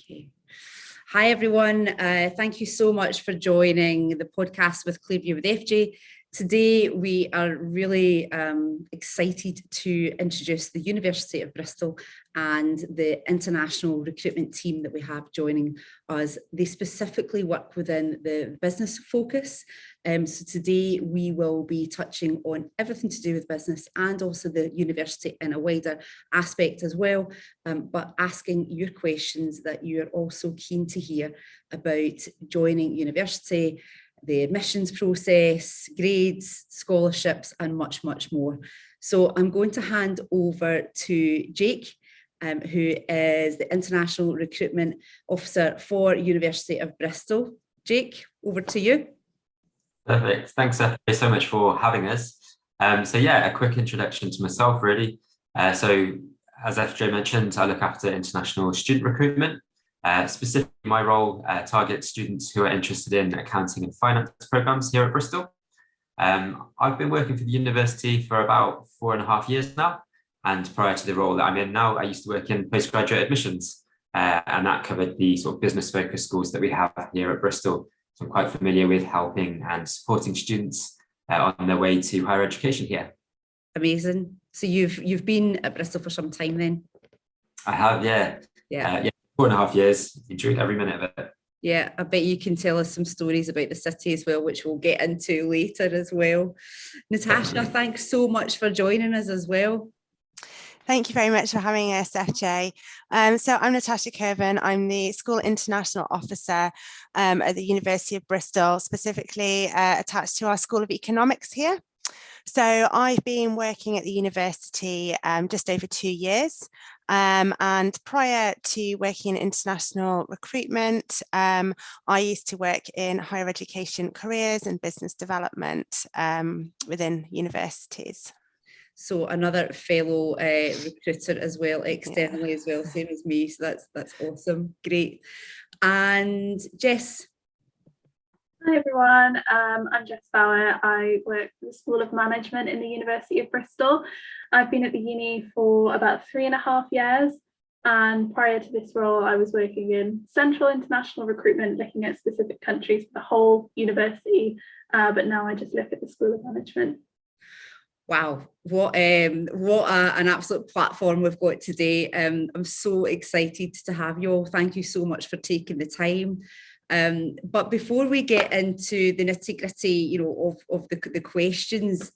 Okay. Hi, everyone. Thank you so much for joining the podcast with Clearview with FJ. Today, we are really excited to introduce the University of Bristol and the international recruitment team that we have joining us. They specifically work within the business focus. So today, we will be touching on everything to do with business and also the university in a wider aspect as well, but asking your questions that you're also keen to hear about joining university, the admissions process, grades, scholarships, and much, much more. So I'm going to hand over to Jake, who is the International Recruitment Officer for University of Bristol. Jake, over to you. Perfect. Thanks so much for having us. So yeah, a quick introduction to myself, really. So as FJ mentioned, I look after international student recruitment. Specifically, my role targets students who are interested in accounting and finance programs here at Bristol. I've been working for the university for about 4.5 years now. And prior to the role that I'm in now, I used to work in postgraduate admissions. And that covered the sort of business focused schools that we have here at Bristol. So I'm quite familiar with helping and supporting students on their way to higher education here. Amazing. So you've been at Bristol for some time then? I have, yeah. Yeah. 4.5 years, enjoyed every minute of it. Yeah, I bet you can tell us some stories about the city as well, which we'll get into later as well. Natasha, thanks so much for joining us as well. Thank you very much for having us, FJ. So I'm Natasha Kirvan. I'm the School International Officer at the University of Bristol, specifically attached to our School of Economics here. So I've been working at the university just over 2 years. And prior to working in international recruitment, I used to work in higher education careers and business development within universities. So another fellow recruiter as well, externally as well, same as me. So that's awesome, great. And Jess. Hi everyone, I'm Jess Bauer. I work for the School of Management in the University of Bristol. I've been at the uni for about 3.5 years, and prior to this role I was working in central international recruitment, looking at specific countries for the whole university, but now I just look at the School of Management. Wow, what an absolute platform we've got today. I'm so excited to have you all. Thank you so much for taking the time. But before we get into the nitty-gritty, of the questions,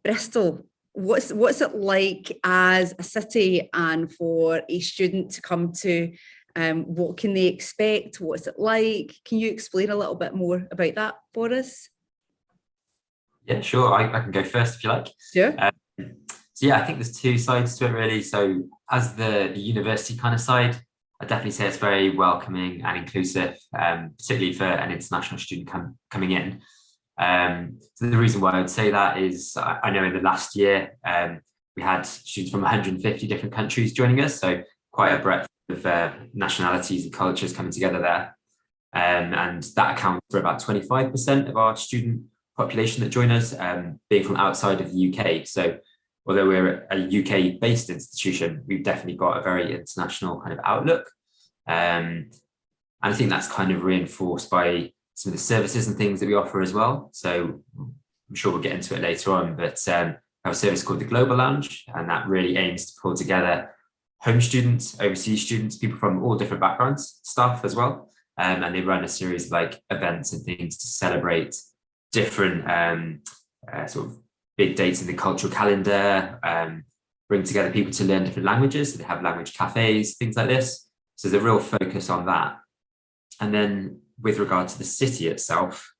Bristol, what's it like as a city and for a student to come to? What can they expect? What's it like? Can you explain a little bit more about that for us? Yeah, sure. I can go first if you like. Sure. So yeah, I think there's two sides to it really. So as the university kind of side, I definitely say it's very welcoming and inclusive, particularly for an international student coming in. So the reason why I would say that is I know in the last year, we had students from 150 different countries joining us. So quite a breadth of nationalities and cultures coming together there. And that accounts for about 25% of our student population that join us, being from outside of the UK. So although we're a UK-based institution, we've definitely got a very international kind of outlook. And I think that's kind of reinforced by some of the services and things that we offer as well. So I'm sure we'll get into it later on, but we have a service called the Global Lounge, and that really aims to pull together home students, overseas students, people from all different backgrounds, staff as well. And they run a series of events and things to celebrate different sort of big dates in the cultural calendar, bring together people to learn different languages. So they have language cafes, things like this. So there's a real focus on that. And then with regard to the city itself,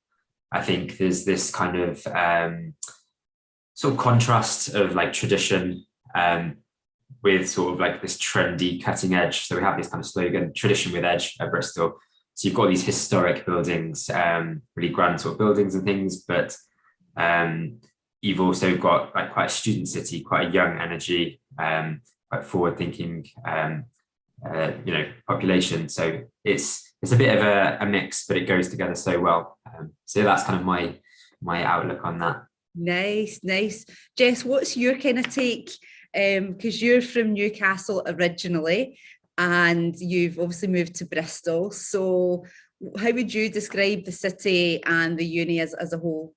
I think there's this kind of sort of contrast of tradition with sort of this trendy cutting edge. So we have this kind of slogan, tradition with edge at Bristol. So you've got these historic buildings, really grand sort of buildings and things, but you've also got quite a student city, quite a young energy, quite forward-thinking, population. So it's a bit of a mix, but it goes together so well. So that's kind of my outlook on that. Nice. Jess, what's your kind of take? Because you're from Newcastle originally. and you've obviously moved to Bristol. So how would you describe the city and the uni as a whole?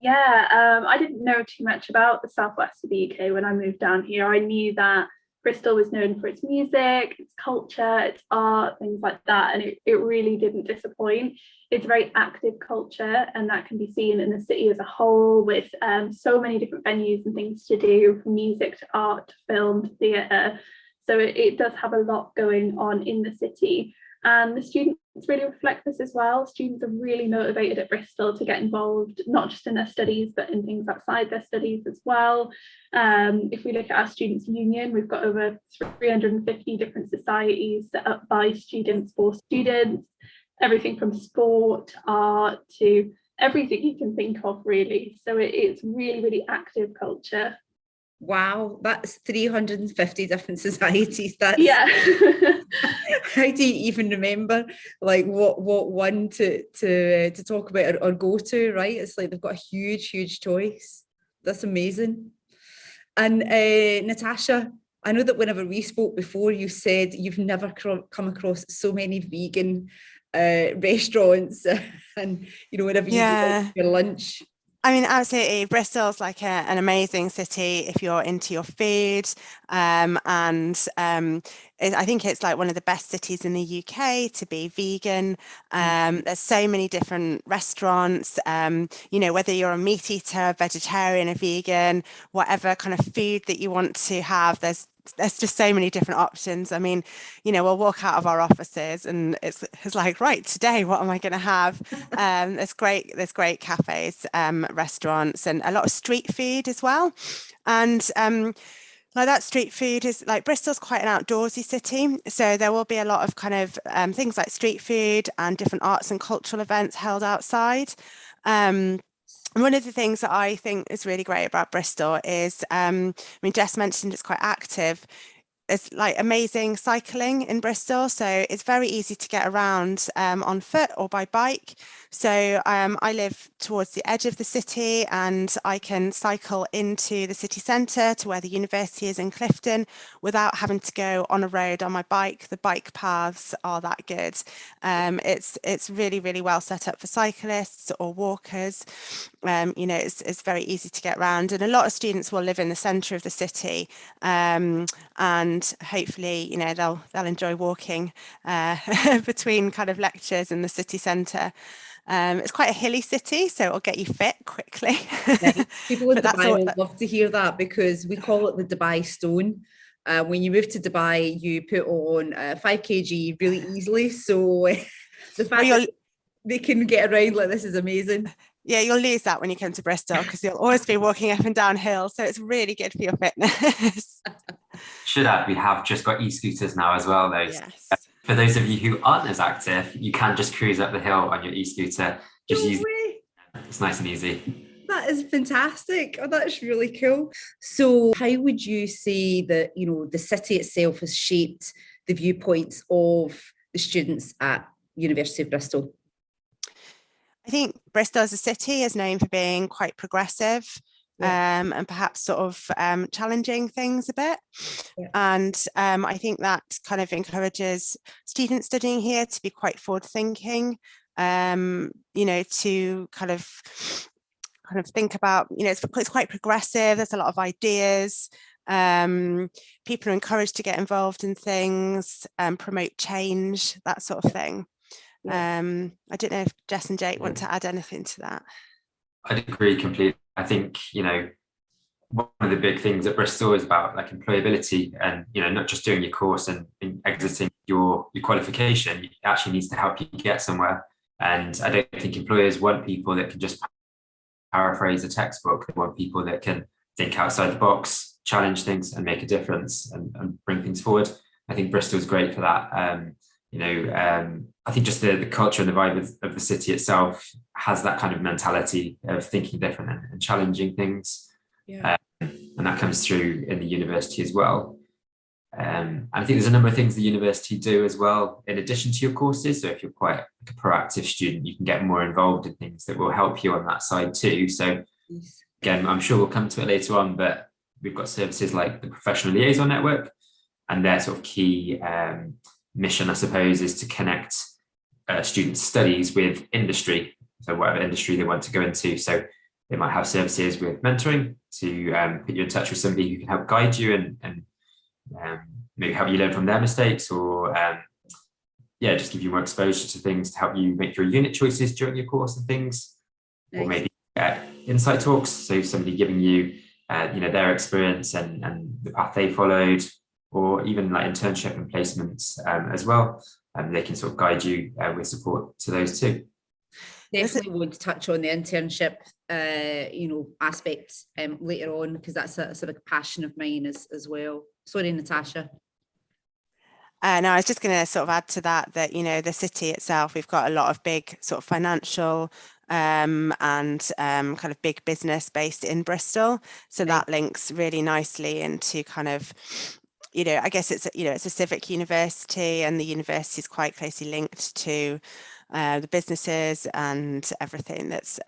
Yeah, I didn't know too much about the southwest of the UK when I moved down here. I knew that Bristol was known for its music, its culture, its art, things like that, and it really didn't disappoint. It's a very active culture, and that can be seen in the city as a whole, with so many different venues and things to do, from music to art to film to theatre. So it does have a lot going on in the city. And the students really reflect this as well. Students are really motivated at Bristol to get involved, not just in their studies, but in things outside their studies as well. If we look at our students' union, we've got over 350 different societies set up by students for students, everything from sport, art, to everything you can think of, really. So it's really, really active culture. Wow, that's 350 different societies. That's, yeah. How do you even remember like what one to talk about or go to, right? It's like they've got a huge choice. That's amazing. And Natasha, I know that whenever we spoke before, you said you've never come across so many vegan restaurants and, you know, whenever you do your lunch. I mean, absolutely. Bristol's like an amazing city if you're into your food. I think it's like one of the best cities in the UK to be vegan. There's so many different restaurants, you know, whether you're a meat eater, vegetarian, a vegan, whatever kind of food that you want to have, there's just so many different options. I mean, you know, we'll walk out of our offices and it's like, right, today, what am I going to have? There's great cafes, restaurants, and a lot of street food as well. And like that street food is like, Bristol's quite an outdoorsy city. So there will be a lot of kind of things like street food and different arts and cultural events held outside. One of the things that I think is really great about Bristol is, I mean, Jess mentioned it's quite active. There's like amazing cycling in Bristol, so it's very easy to get around on foot or by bike. So I live towards the edge of the city and I can cycle into the city centre to where the university is in Clifton without having to go on a road on my bike. The bike paths are that good. It's really well set up for cyclists or walkers. You know, it's very easy to get around, and a lot of students will live in the centre of the city, and hopefully, you know, they'll enjoy walking between kind of lectures in the city centre. It's quite a hilly city, so it'll get you fit quickly. People in Dubai will love to hear that, because we call it the Dubai stone. When you move to Dubai, you put on 5 kg really easily. So the fact that they can get around like this is amazing. Yeah, you'll lose that when you come to Bristol, because you'll always be walking up and down hills. So it's really good for your fitness. Should add, we have just got e-scooters now as well, though. Yes. For those of you who aren't as active, you can just cruise up the hill on your e-scooter. It's nice and easy. That is fantastic. Oh, that's really cool. So how would you say that, you know, the city itself has shaped the viewpoints of the students at University of Bristol? I think Bristol as a city is known for being quite progressive. And perhaps sort of challenging things a bit. And I think that kind of encourages students studying here to be quite forward thinking, you know, to kind of think about, you know, it's quite progressive. There's a lot of ideas. People are encouraged to get involved in things, promote change, that sort of thing. I don't know if Jess and Jake want to add anything to that. I'd agree completely. I think, you know, one of the big things at Bristol is about like employability, and, you know, not just doing your course and exiting your qualification. It actually needs to help you get somewhere. And I don't think employers want people that can just paraphrase a textbook. They want people that can think outside the box, challenge things and make a difference and bring things forward. I think Bristol's great for that. You know, I think just the culture and the vibe of the city itself has that kind of mentality of thinking different and challenging things. And that comes through in the university as well. And I think there's a number of things the university do as well, in addition to your courses. So if you're quite a proactive student, you can get more involved in things that will help you on that side too. So again, I'm sure we'll come to it later on, but we've got services like the Professional Liaison Network, and their sort of key mission, I suppose, is to connect students' studies with industry, so whatever industry they want to go into. So they might have services with mentoring to put you in touch with somebody who can help guide you and maybe help you learn from their mistakes, or just give you more exposure to things to help you make your unit choices during your course and things. Nice. Or maybe insight talks, so somebody giving you their experience and the path they followed, or even like internship and placements as well. And they can sort of guide you with support to those too. Definitely want to touch on the internship aspect later on, because that's a big passion of mine as well. Sorry, Natasha. No, I was just going to sort of add to that, the city itself, we've got a lot of big sort of financial and kind of big business based in Bristol. So that links really nicely into kind of, I guess it's a civic university, and the university is quite closely linked to the businesses and everything that's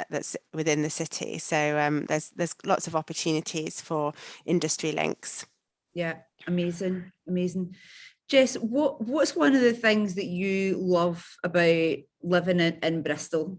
within the city. So there's lots of opportunities for industry links. Yeah, amazing. Jess, what's one of the things that you love about living in Bristol?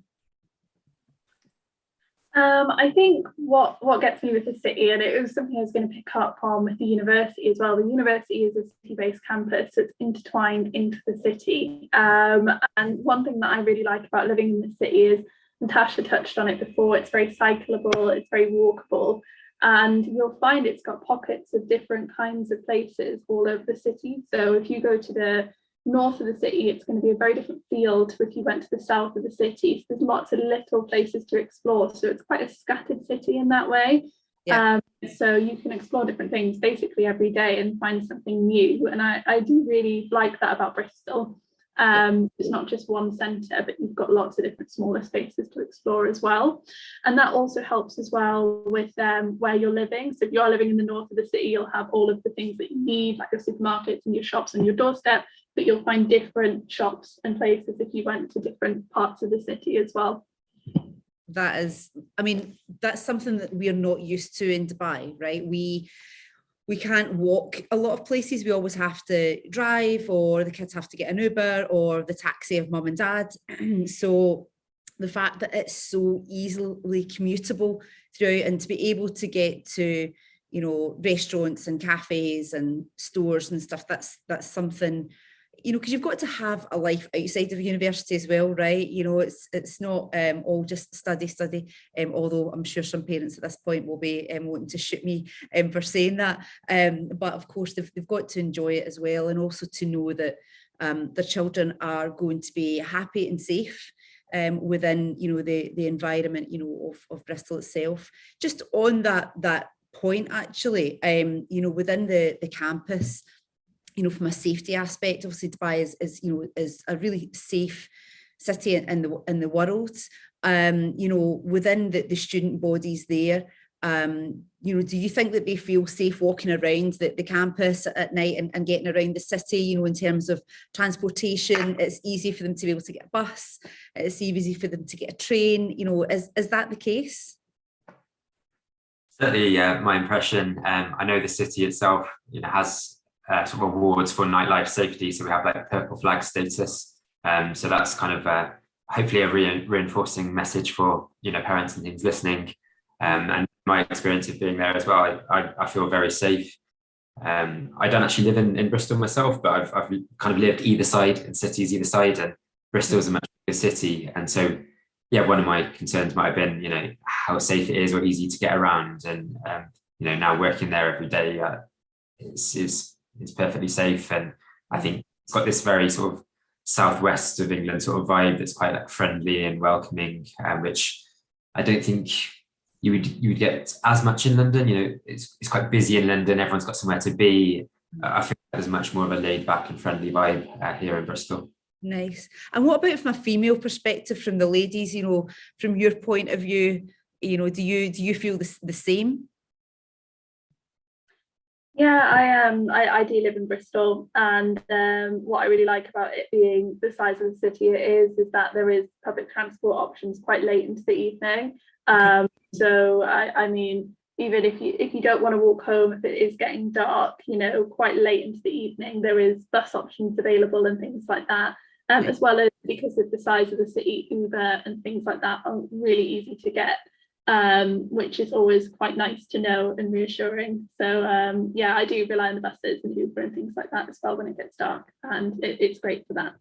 I think what gets me with the city, and it was something I was going to pick up on with the university as well. The university is a city-based campus, so it's intertwined into the city. And one thing that I really like about living in the city is, Natasha touched on it before, it's very cyclable, it's very walkable. And you'll find it's got pockets of different kinds of places all over the city. So if you go to the north of the city, it's going to be a very different feel to if you went to the south of the city. So there's lots of little places to explore. So it's quite a scattered city in that way. Yeah. So you can explore different things basically every day and find something new. And I do really like that about Bristol. It's not just one centre, but you've got lots of different smaller spaces to explore as well. And that also helps as well with where you're living. So if you're living in the north of the city, you'll have all of the things that you need, like your supermarkets and your shops on your doorstep, but you'll find different shops and places if you went to different parts of the city as well. That's something that we're not used to in Dubai, right? We can't walk a lot of places. We always have to drive, or the kids have to get an Uber or the taxi of mum and dad. So the fact that it's so easily commutable throughout, and to be able to get to, restaurants and cafes and stores and stuff, that's something, because you've got to have a life outside of university as well, right? It's not all just study, although I'm sure some parents at this point will be wanting to shoot me for saying that. But of course, they've got to enjoy it as well, and also to know that their children are going to be happy and safe within, the environment, of Bristol itself. Just on that point, actually, within the campus, from a safety aspect, obviously Dubai is a really safe city in the world. Within the student bodies there, do you think that they feel safe walking around the campus at night and getting around the city, in terms of transportation? It's easy for them to be able to get a bus, it's easy for them to get a train, is that the case? Certainly, my impression, I know the city itself, has sort of awards for nightlife safety. So we have like purple flag status. So that's kind of hopefully a reinforcing message for, parents and things listening. And my experience of being there as well, I feel very safe. I don't actually live in Bristol myself, but I've kind of lived either side, in cities either side, and Bristol is a much bigger city. And so, one of my concerns might have been, how safe it is or easy to get around. And, now working there every day, it's perfectly safe. And I think it's got this very sort of southwest of England sort of vibe that's quite like friendly and welcoming, which I don't think you would get as much in London. It's quite busy in London, everyone's got somewhere to be. I feel like there's much more of a laid back and friendly vibe here in Bristol. Nice. And what about from a female perspective, from the ladies, from your point of view, do you feel the same? Yeah, I do live in Bristol, and what I really like about it being the size of the city it is that there is public transport options quite late into the evening. So I mean, even if you don't want to walk home, if it is getting dark, quite late into the evening, there is bus options available and things like that. As well as, because of the size of the city, Uber and things like that are really easy to get, which is always quite nice to know and reassuring. So I do rely on the buses and Uber and things like that as well when it gets dark, and it's great for that.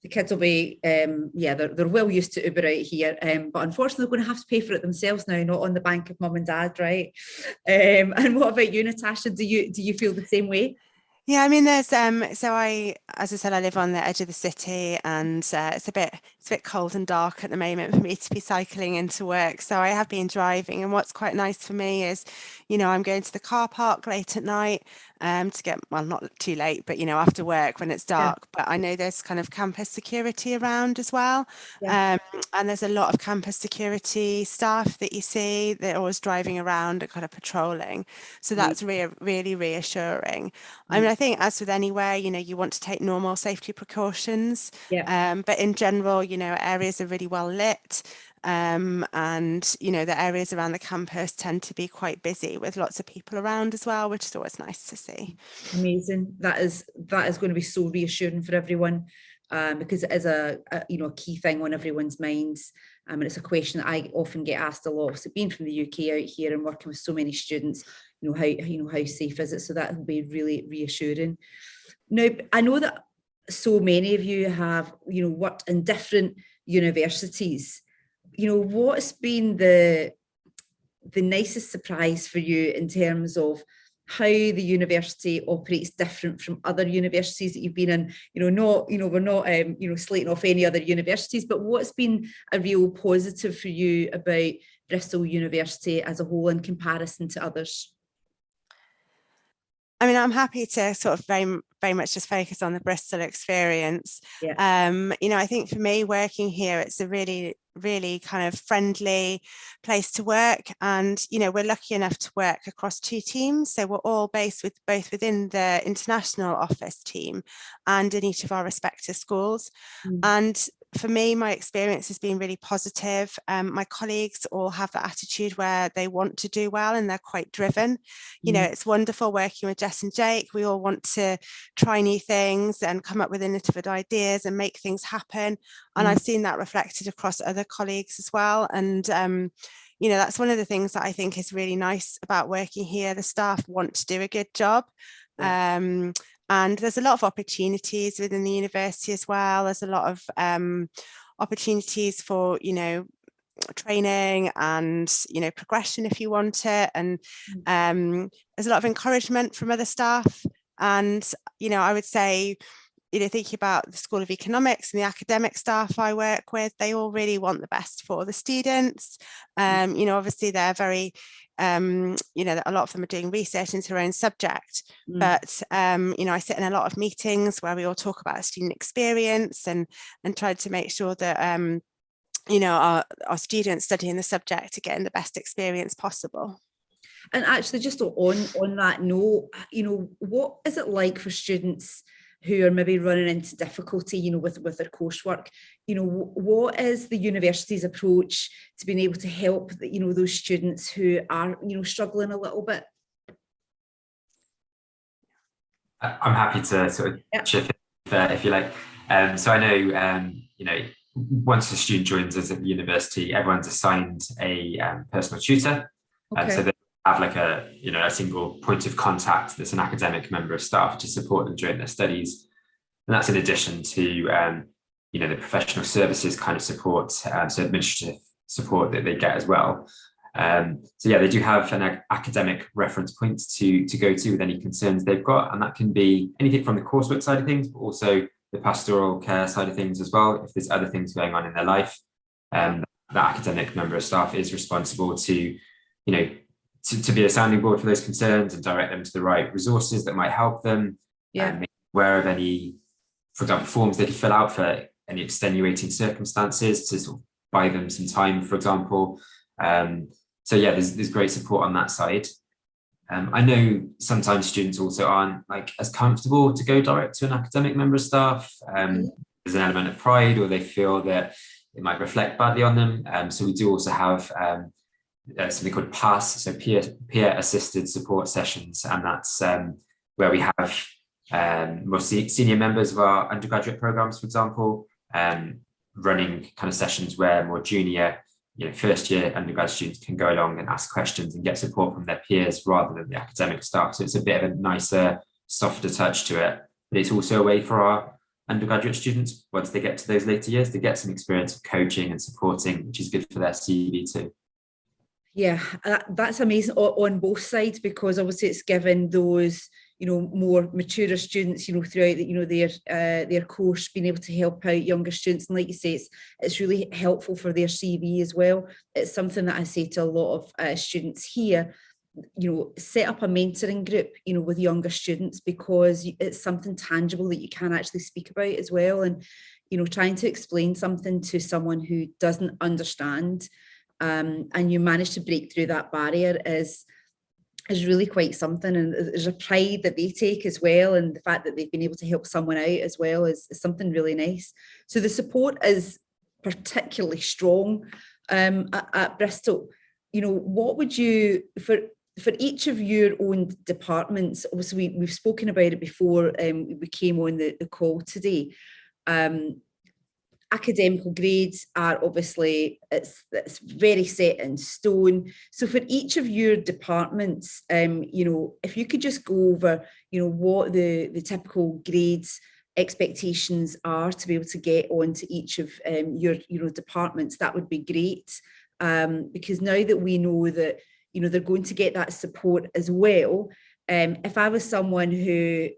The kids will be, they're well used to Uber out here, but unfortunately they're going to have to pay for it themselves now, not on the bank of mum and dad, right? And what about you, Natasha? Do you feel the same way? Yeah, I mean, there's so as I said, I live on the edge of the city, and it's a bit cold and dark at the moment for me to be cycling into work. So I have been driving, and what's quite nice for me is, I'm going to the car park late at night to get, well, not too late, but after work when it's dark. But I know there's kind of campus security around as well, and there's a lot of campus security staff that you see. They're always driving around and kind of patrolling. So that's really reassuring. I mean, I think as with anywhere, you want to take normal safety precautions, but in general, areas are really well lit, and the areas around the campus tend to be quite busy with lots of people around as well, which is always nice to see. Amazing. That is going to be so reassuring for everyone, because it is a key thing on everyone's minds. And it's a question that I often get asked a lot. So being from the UK out here and working with so many students, how safe is it? So that will be really reassuring. Now, I know that so many of you have, worked in different universities. What's been the nicest surprise for you in terms of how the university operates different from other universities that you've been in? We're not slating off any other universities, but what's been a real positive for you about Bristol University as a whole in comparison to others? I mean, I'm happy to sort of very much just focus on the Bristol experience. I think for me, working here, it's a really kind of friendly place to work, and we're lucky enough to work across two teams, so we're all based both within the international office team and in each of our respective schools. And for me, my experience has been really positive. My colleagues all have that attitude where they want to do well and they're quite driven. It's wonderful working with Jess and Jake. We all want to try new things and come up with innovative ideas and make things happen. And I've seen that reflected across other colleagues as well. And that's one of the things that I think is really nice about working here. The staff want to do a good job. And there's a lot of opportunities within the university as well. There's a lot of opportunities for, training and, progression if you want it. And there's a lot of encouragement from other staff. And, I would say, thinking about the School of Economics and the academic staff I work with, they all really want the best for the students. Obviously they're very, a lot of them are doing research into their own subject, but, I sit in a lot of meetings where we all talk about student experience and try to make sure that, our students studying the subject are getting the best experience possible. And actually, just on that note, what is it like for students who are maybe running into difficulty, with their coursework? What is the university's approach to being able to help, those students who are, struggling a little bit? I'm happy to sort of chip in if you like. So I know, once a student joins us at the university, everyone's assigned a personal tutor. Okay. So they have like a single point of contact that's an academic member of staff to support them during their studies. And that's in addition to, the professional services kind of support, so administrative support that they get as well. They do have an academic reference point to go to with any concerns they've got. And that can be anything from the coursework side of things, but also the pastoral care side of things as well. If there's other things going on in their life, that academic member of staff is responsible to be a sounding board for those concerns and direct them to the right resources that might help them. And make aware of any, for example, forms they can fill out for any extenuating circumstances to sort of buy them some time, for example. There's great support on that side. I know sometimes students also aren't as comfortable to go direct to an academic member of staff. There's an element of pride, or they feel that it might reflect badly on them. So we do also have something called PASS, so peer assisted support sessions, and that's where we have more senior members of our undergraduate programs, for example, running kind of sessions where more junior, first year undergrad students can go along and ask questions and get support from their peers rather than the academic staff. So it's a bit of a nicer, softer touch to it. But it's also a way for our undergraduate students, once they get to those later years, to get some experience of coaching and supporting, which is good for their CV too. Yeah, that's amazing on both sides, because obviously it's given those more mature students throughout their course, being able to help out younger students, and like you say, it's really helpful for their CV as well. It's something that I say to a lot of students here, set up a mentoring group with younger students, because it's something tangible that you can actually speak about as well. And trying to explain something to someone who doesn't understand, and you manage to break through that barrier is really quite something. And there's a pride that they take as well, and the fact that they've been able to help someone out as well is something really nice. So the support is particularly strong at Bristol. What would you, for each of your own departments, obviously we've spoken about it before we came on the call today, academical grades are obviously, it's very set in stone. So for each of your departments, if you could just go over, what the typical grades expectations are to be able to get onto each of your departments, that would be great. Because now that we know that, they're going to get that support as well. If I was someone who,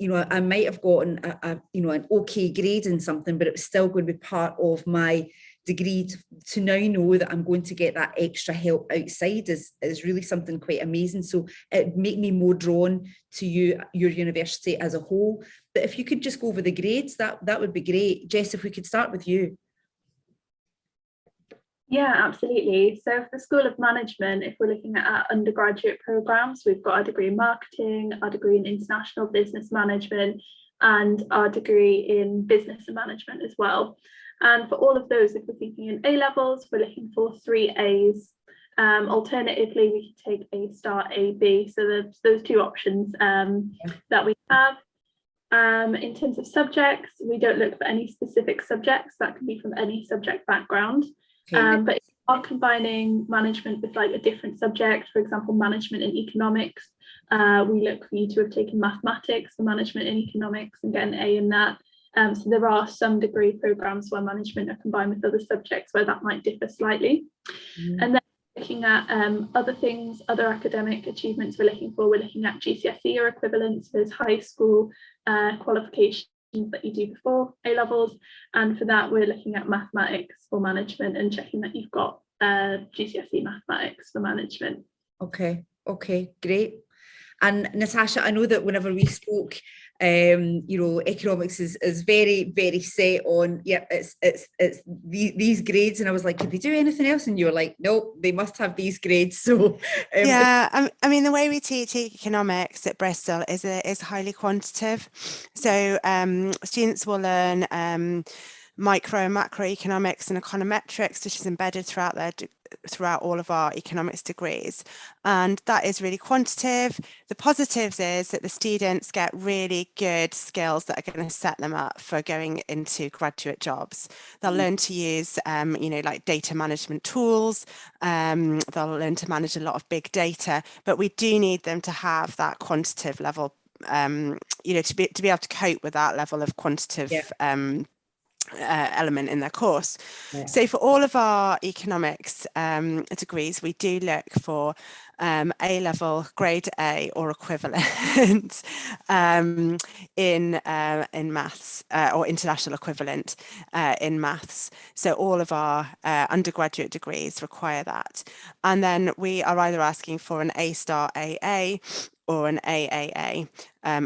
I might have gotten an okay grade in something, but it was still going to be part of my degree, to now know that I'm going to get that extra help outside is really something quite amazing. So it'd make me more drawn to your university as a whole. But if you could just go over the grades, that would be great. Jess, if we could start with you. Yeah, absolutely. So for the School of Management, if we're looking at our undergraduate programs, we've got our degree in marketing, our degree in international business management, and our degree in business and management as well. And for all of those, if we're thinking in A levels, we're looking for 3 A's. Alternatively, we could take A star, A, B. So there's those two options that we have. In terms of subjects, we don't look for any specific subjects. That can be from any subject background. But if you are combining management with like a different subject, for example, management and economics, we look for you to have taken mathematics for management and economics and get an A in that. So there are some degree programs where management are combined with other subjects where that might differ slightly. And then looking at other things, other academic achievements we're looking at GCSE or equivalents, those high school qualifications that you do before A levels, and for that we're looking at mathematics for management and checking that you've got GCSE mathematics for management. Okay, great. And Natasha, I know that whenever we spoke, economics is very, very set on, it's these grades. And I was like, could they do anything else? And you were like, nope, they must have these grades. So yeah, I mean, the way we teach economics at Bristol is highly quantitative. So students will learn micro and macroeconomics and econometrics, which is embedded throughout all of our economics degrees, and that is really quantitative. The positives is that the students get really good skills that are going to set them up for going into graduate jobs. They'll learn to use like data management tools, they'll learn to manage a lot of big data, but we do need them to have that quantitative level, to be able to cope with that level of quantitative element in their course. So for all of our economics degrees, we do look for A level, grade A or equivalent in maths, or international equivalent in maths. So all of our undergraduate degrees require that. And then we are either asking for an A star AA or an AAA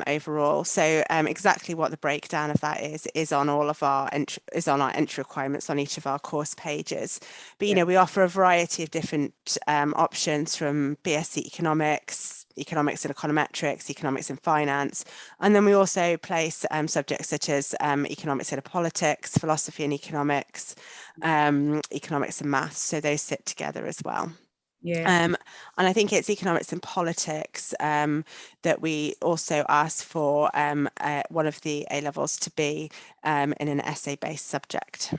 overall. So exactly what the breakdown of that is on all of our entry requirements on each of our course pages. But we offer a variety of different options, from BSc economics, economics and econometrics, economics and finance, and then we also place subjects such as economics and politics, philosophy and economics, economics and maths. So those sit together as well. And I think it's economics and politics that we also asked for one of the A-levels to be in an essay-based subject.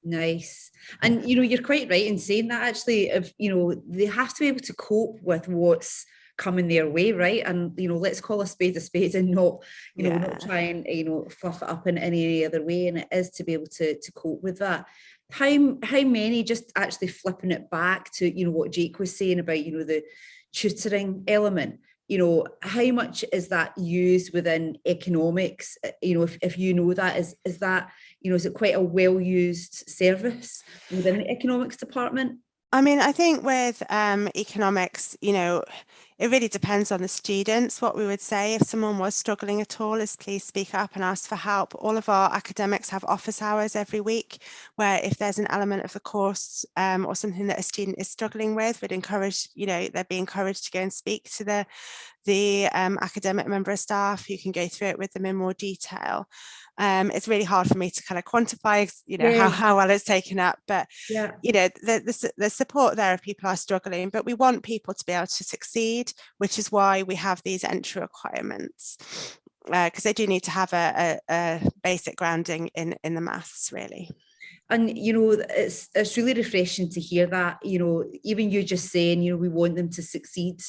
Nice. And, you're quite right in saying that, actually, if, they have to be able to cope with what's coming their way, right? And, let's call a spade and not, not try and, fluff it up in any other way. And it is to be able to cope with that. How many, just actually flipping it back to, what Jake was saying about, the tutoring element, how much is that used within economics? If you know that, is that, is it quite a well-used service within the economics department? I mean, I think with economics, it really depends on the students. What we would say if someone was struggling at all is please speak up and ask for help. All of our academics have office hours every week, where if there's an element of the course or something that a student is struggling with, we'd encourage, they'd be encouraged to go and speak to the academic member of staff who can go through it with them in more detail. It's really hard for me to kind of quantify, how well it's taken up, but the support there if people are struggling, but we want people to be able to succeed, which is why we have these entry requirements, because they do need to have a basic grounding in the maths, really. And, it's really refreshing to hear that, even you just saying, we want them to succeed,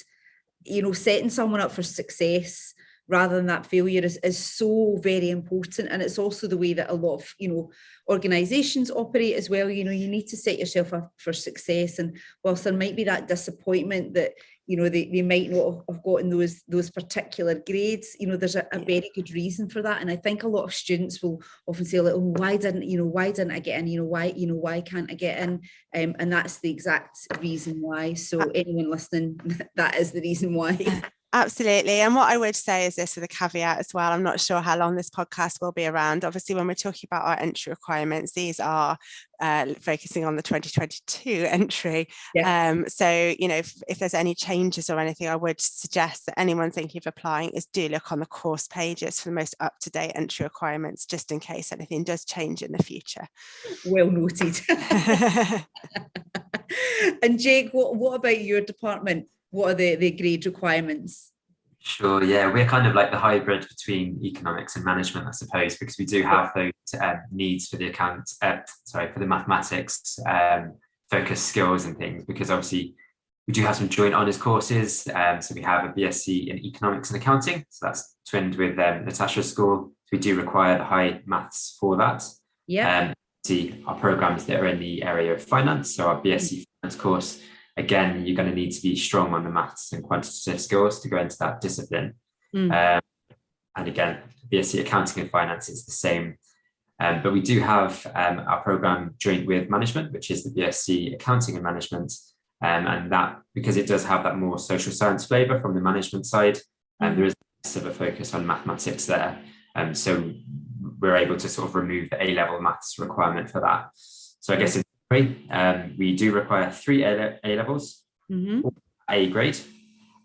setting someone up for success rather than that failure is so very important. And it's also the way that a lot of, organizations operate as well. You need to set yourself up for success. And whilst there might be that disappointment that, they might not have gotten those particular grades, there's a very good reason for that. And I think a lot of students will often say, like, oh, why didn't I get in? Why can't I get in? And that's the exact reason why. So anyone listening, that is the reason why. Absolutely. And what I would say is this with a caveat as well. I'm not sure how long this podcast will be around. Obviously, when we're talking about our entry requirements, these are focusing on the 2022 entry. So, if there's any changes or anything, I would suggest that anyone thinking of applying is do look on the course pages for the most up-to-date entry requirements, just in case anything does change in the future. Well noted. And Jake, what about your department? What are the grade requirements? Sure, yeah, we're kind of like the hybrid between economics and management, I suppose, because we do have those needs for the for the mathematics focus skills and things, because obviously we do have some joint honours courses. So we have a BSc in economics and accounting, so that's twinned with Natasha's school. So we do require the high maths for that. See our programs that are in the area of finance, so our BSc finance course. Again, you're going to need to be strong on the maths and quantitative skills to go into that discipline. And again, BSc Accounting and Finance is the same. But we do have our program joint with management, which is the BSc Accounting and Management. And that, because it does have that more social science flavour from the management side, there is less of a focus on mathematics there. So we're able to sort of remove the A-level maths requirement for that. So I guess we do require 3 A-levels, A grade,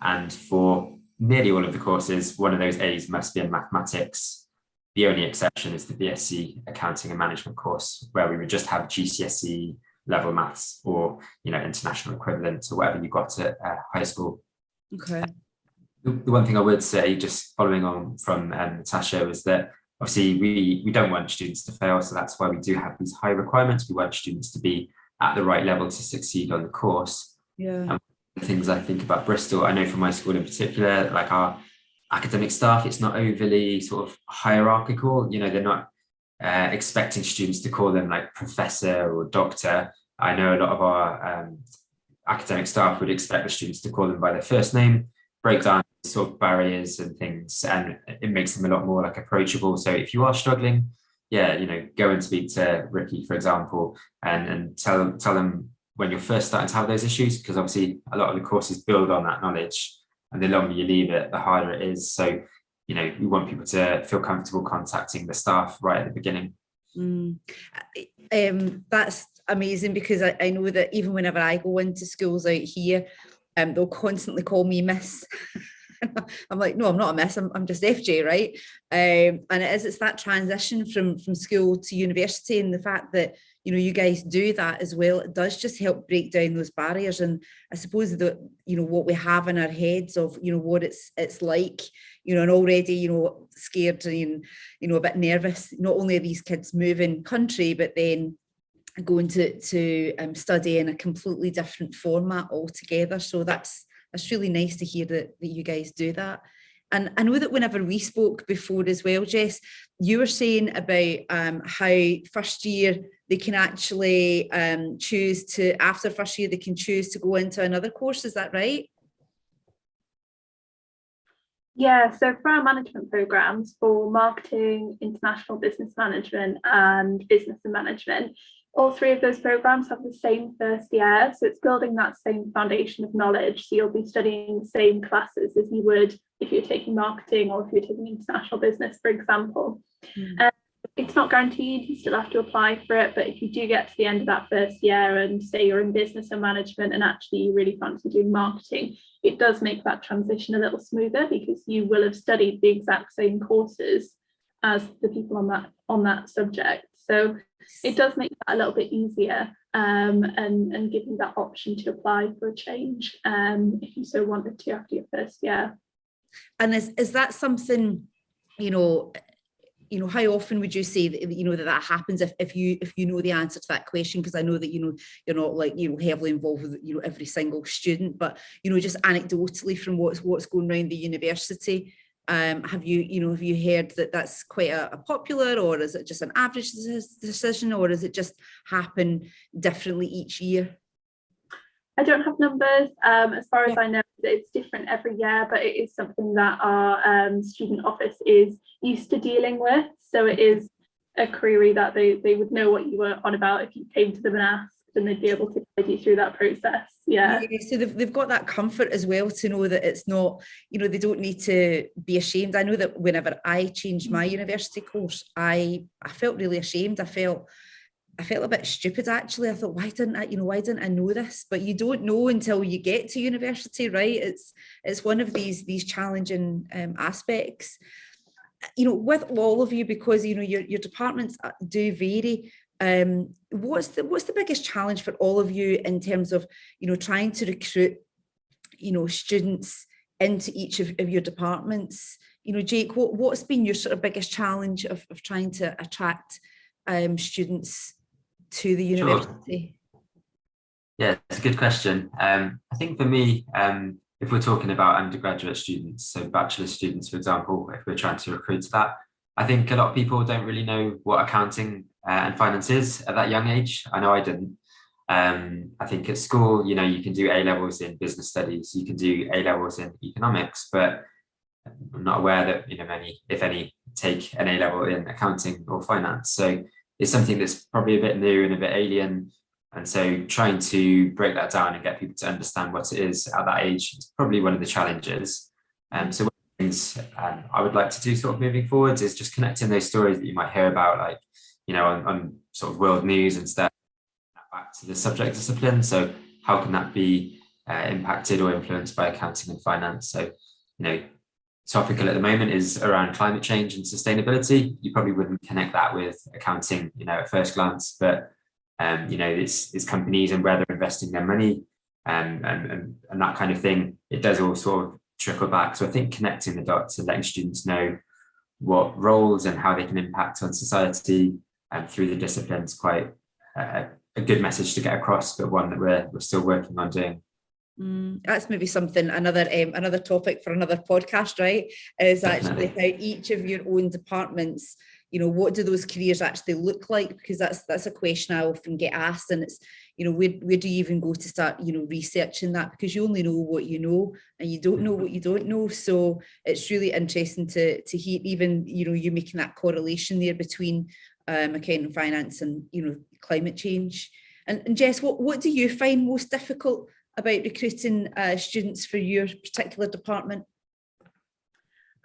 and for nearly all of the courses, one of those A's must be in mathematics. The only exception is the BSc Accounting and Management course, where we would just have GCSE level maths or international equivalent or whatever you got at high school. Okay. The one thing I would say, just following on from Natasha, was that obviously we don't want students to fail, so that's why we do have these high requirements. We want students to be at the right level to succeed on the course. And the things I think about Bristol, I know from my school in particular, like our academic staff, it's not overly sort of hierarchical. They're not expecting students to call them like professor or doctor. I know a lot of our academic staff would expect the students to call them by their first name, break down sort of barriers and things, and it makes them a lot more like approachable. So if you are struggling, go and speak to Ricky, for example, and tell them when you're first starting to have those issues, because obviously a lot of the courses build on that knowledge, and the longer you leave it, the harder it is. So we want people to feel comfortable contacting the staff right at the beginning. That's amazing, because I know that even whenever I go into schools out here, they'll constantly call me Miss. I'm like, no, I'm not a miss, I'm just FJ, right? And it's that transition from school to university, and the fact that, you know, you guys do that as well, it does just help break down those barriers. And I suppose that, you know, what we have in our heads of, you know, what it's like, you know, and already, you know, scared and, you know, a bit nervous, not only are these kids moving country, but then going to study in a completely different format altogether. So that's really nice to hear that you guys do that. And I know that whenever we spoke before as well, Jess, you were saying about how first year they can actually choose to, after first year, they can choose to go into another course. Is that right? Yeah, so for our management programs for marketing, international business management and business and management, all three of those programs have the same first year. So it's building that same foundation of knowledge. So you'll be studying the same classes as you would if you're taking marketing or if you're taking international business, for example. It's not guaranteed, you still have to apply for it, but if you do get to the end of that first year and say you're in business and management and actually you really fancy doing marketing, it does make that transition a little smoother because you will have studied the exact same courses as the people on that subject. So it does make that a little bit easier, and give you that option to apply for a change if you so wanted to after your first year. And is that something, you know, how often would you say that, you know, that happens if you know the answer to that question? Because I know that, you know, you're not like, you know, heavily involved with, you know, every single student, but, you know, just anecdotally from what's going around the university, have you heard that that's quite a popular, or is it just an average decision, or does it just happen differently each year? I don't have numbers. As far as I know, it's different every year, but it is something that our student office is used to dealing with. So it is a query that they would know what you were on about if you came to them and asked, and they'd be able to guide you through that process. Yeah. So they've got that comfort as well to know that it's not, you know, they don't need to be ashamed. I know that whenever I changed my university course, I felt really ashamed. I felt a bit stupid, actually. I thought, why didn't I know this? But you don't know until you get to university, right? It's one of these challenging aspects, you know, with all of you, because, you know, your departments do vary. What's the biggest challenge for all of you in terms of, you know, trying to recruit, you know, students into each of your departments? You know, Jake, what's been your sort of biggest challenge of trying to attract students to the university? Sure. Yeah, it's a good question. I think for me, if we're talking about undergraduate students, so bachelor students, for example, if we're trying to recruit to that, I think a lot of people don't really know what accounting and finance is at that young age. I know I didn't. I think at school, you know, you can do A-levels in business studies, you can do A-levels in economics, but I'm not aware that, you know, many, if any, take an A-level in accounting or finance. So it's something that's probably a bit new and a bit alien. And so trying to break that down and get people to understand what it is at that age is probably one of the challenges. So one of the things I would like to do sort of moving forwards is just connecting those stories that you might hear about, like, you know, on sort of world news and stuff, back to the subject discipline. So how can that be impacted or influenced by accounting and finance? So, you know, topical at the moment is around climate change and sustainability. You probably wouldn't connect that with accounting, you know, at first glance, but you know, it's companies and where they're investing their money and that kind of thing. It does all sort of trickle back. So I think connecting the dots and letting students know what roles and how they can impact on society through the discipline is quite a good message to get across, but one that we're still working on doing. That's maybe something, another topic for another podcast, right? Is actually how each of your own departments, you know, what do those careers actually look like? Because that's a question I often get asked, and it's, you know, where do you even go to start, you know, researching that? Because you only know what you know, and you don't know what you don't know. So it's really interesting to hear, even, you know, you making that correlation there between accounting and finance and, you know, climate change. And Jess, what do you find most difficult about recruiting students for your particular department?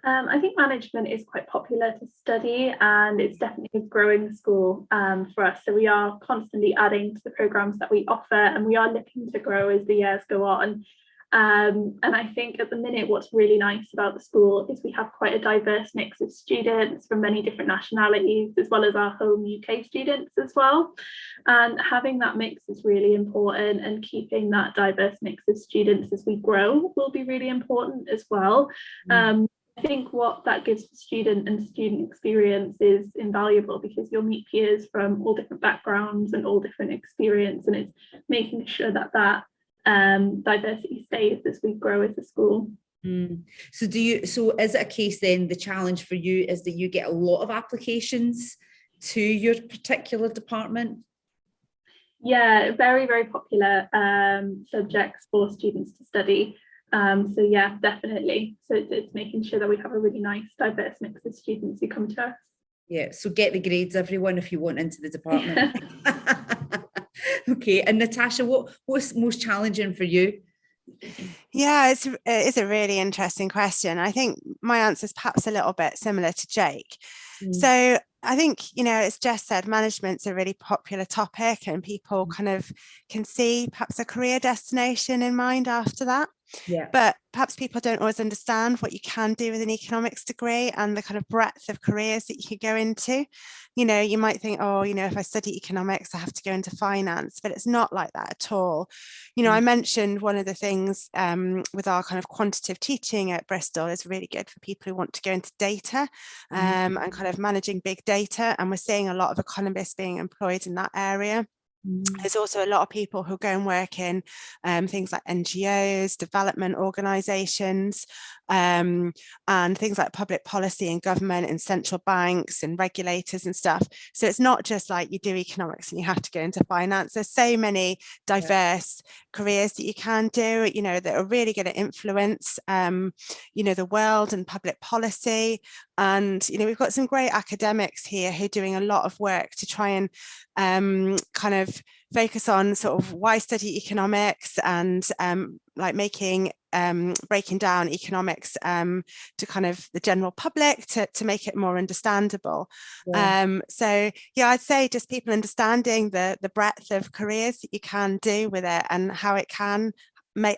I think management is quite popular to study, and it's definitely a growing school for us. So we are constantly adding to the programs that we offer, and we are looking to grow as the years go on. And I think at the minute, what's really nice about the school is we have quite a diverse mix of students from many different nationalities, as well as our home UK students as well. And having that mix is really important, and keeping that diverse mix of students as we grow will be really important as well. I think what that gives the student and student experience is invaluable, because you'll meet peers from all different backgrounds and all different experience, and it's making sure that diversity stays as we grow as a school. So is it a case then, the challenge for you is that you get a lot of applications to your particular department? Yeah, very, very popular subjects for students to study. So yeah, definitely. So it's making sure that we have a really nice, diverse mix of students who come to us. Yeah, so get the grades, everyone, if you want into the department. Okay, and Natasha, what's most challenging for you? Yeah, it's a really interesting question. I think my answer is perhaps a little bit similar to Jake. So I think, as Jess said, management's a really popular topic, and people kind of can see perhaps a career destination in mind after that. Yeah. But perhaps people don't always understand what you can do with an economics degree and the kind of breadth of careers that you could go into. You might think, oh, if I study economics, I have to go into finance, but it's not like that at all. I mentioned one of the things with our kind of quantitative teaching at Bristol is really good for people who want to go into data and kind of managing big data. And we're seeing a lot of economists being employed in that area. There's also a lot of people who go and work in things like NGOs, development organisations, and things like public policy and government and central banks and regulators and stuff. So it's not just like you do economics and you have to go into finance. There's so many diverse careers that you can do, that are really going to influence, the world and public policy. And, we've got some great academics here who are doing a lot of work to try and kind of focus on sort of why study economics, and like breaking down economics to kind of the general public to make it more understandable. So yeah, I'd say just people understanding the breadth of careers that you can do with it, and how it can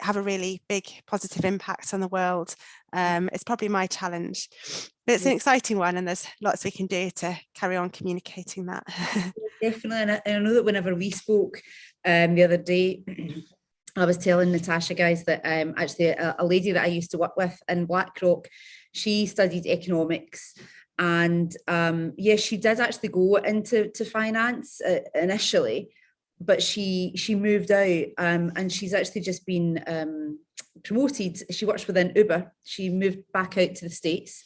have a really big positive impact on the world. It's probably my challenge, but it's an exciting one, and there's lots we can do to carry on communicating that. Definitely, and I know that whenever we spoke the other day, I was telling Natasha, guys, that actually a lady that I used to work with in Blackrock, she studied economics, and she did actually go into finance initially, but she moved out, and she's actually just been promoted. She works within Uber. She moved back out to the States,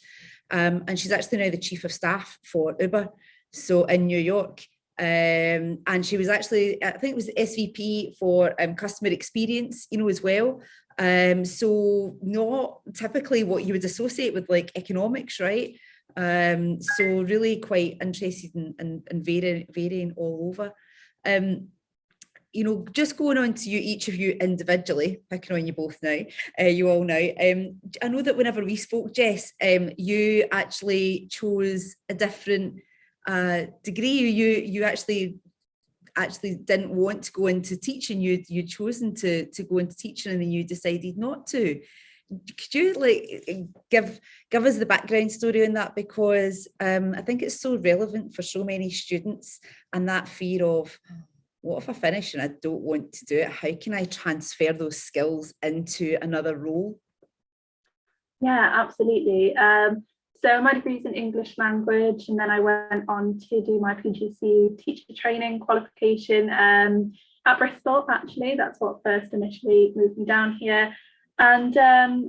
and she's actually now the chief of staff for Uber, so in New York. And she was actually, I think it was the SVP for customer experience, as well. So not typically what you would associate with like economics, right? So really quite interested and varying all over. Just going on to each of you individually, picking on you both now, you all know. I know that whenever we spoke, Jess, you actually chose a different degree. You actually didn't want to go into teaching. You'd chosen to go into teaching, and then you decided not to. Could you give us the background story on that? Because I think it's so relevant for so many students, and that fear of, what if I finish and I don't want to do it? How can I transfer those skills into another role? Yeah, absolutely. So my degree is in English language, and then I went on to do my PGC teacher training qualification at Bristol, actually. That's what first initially moved me down here. And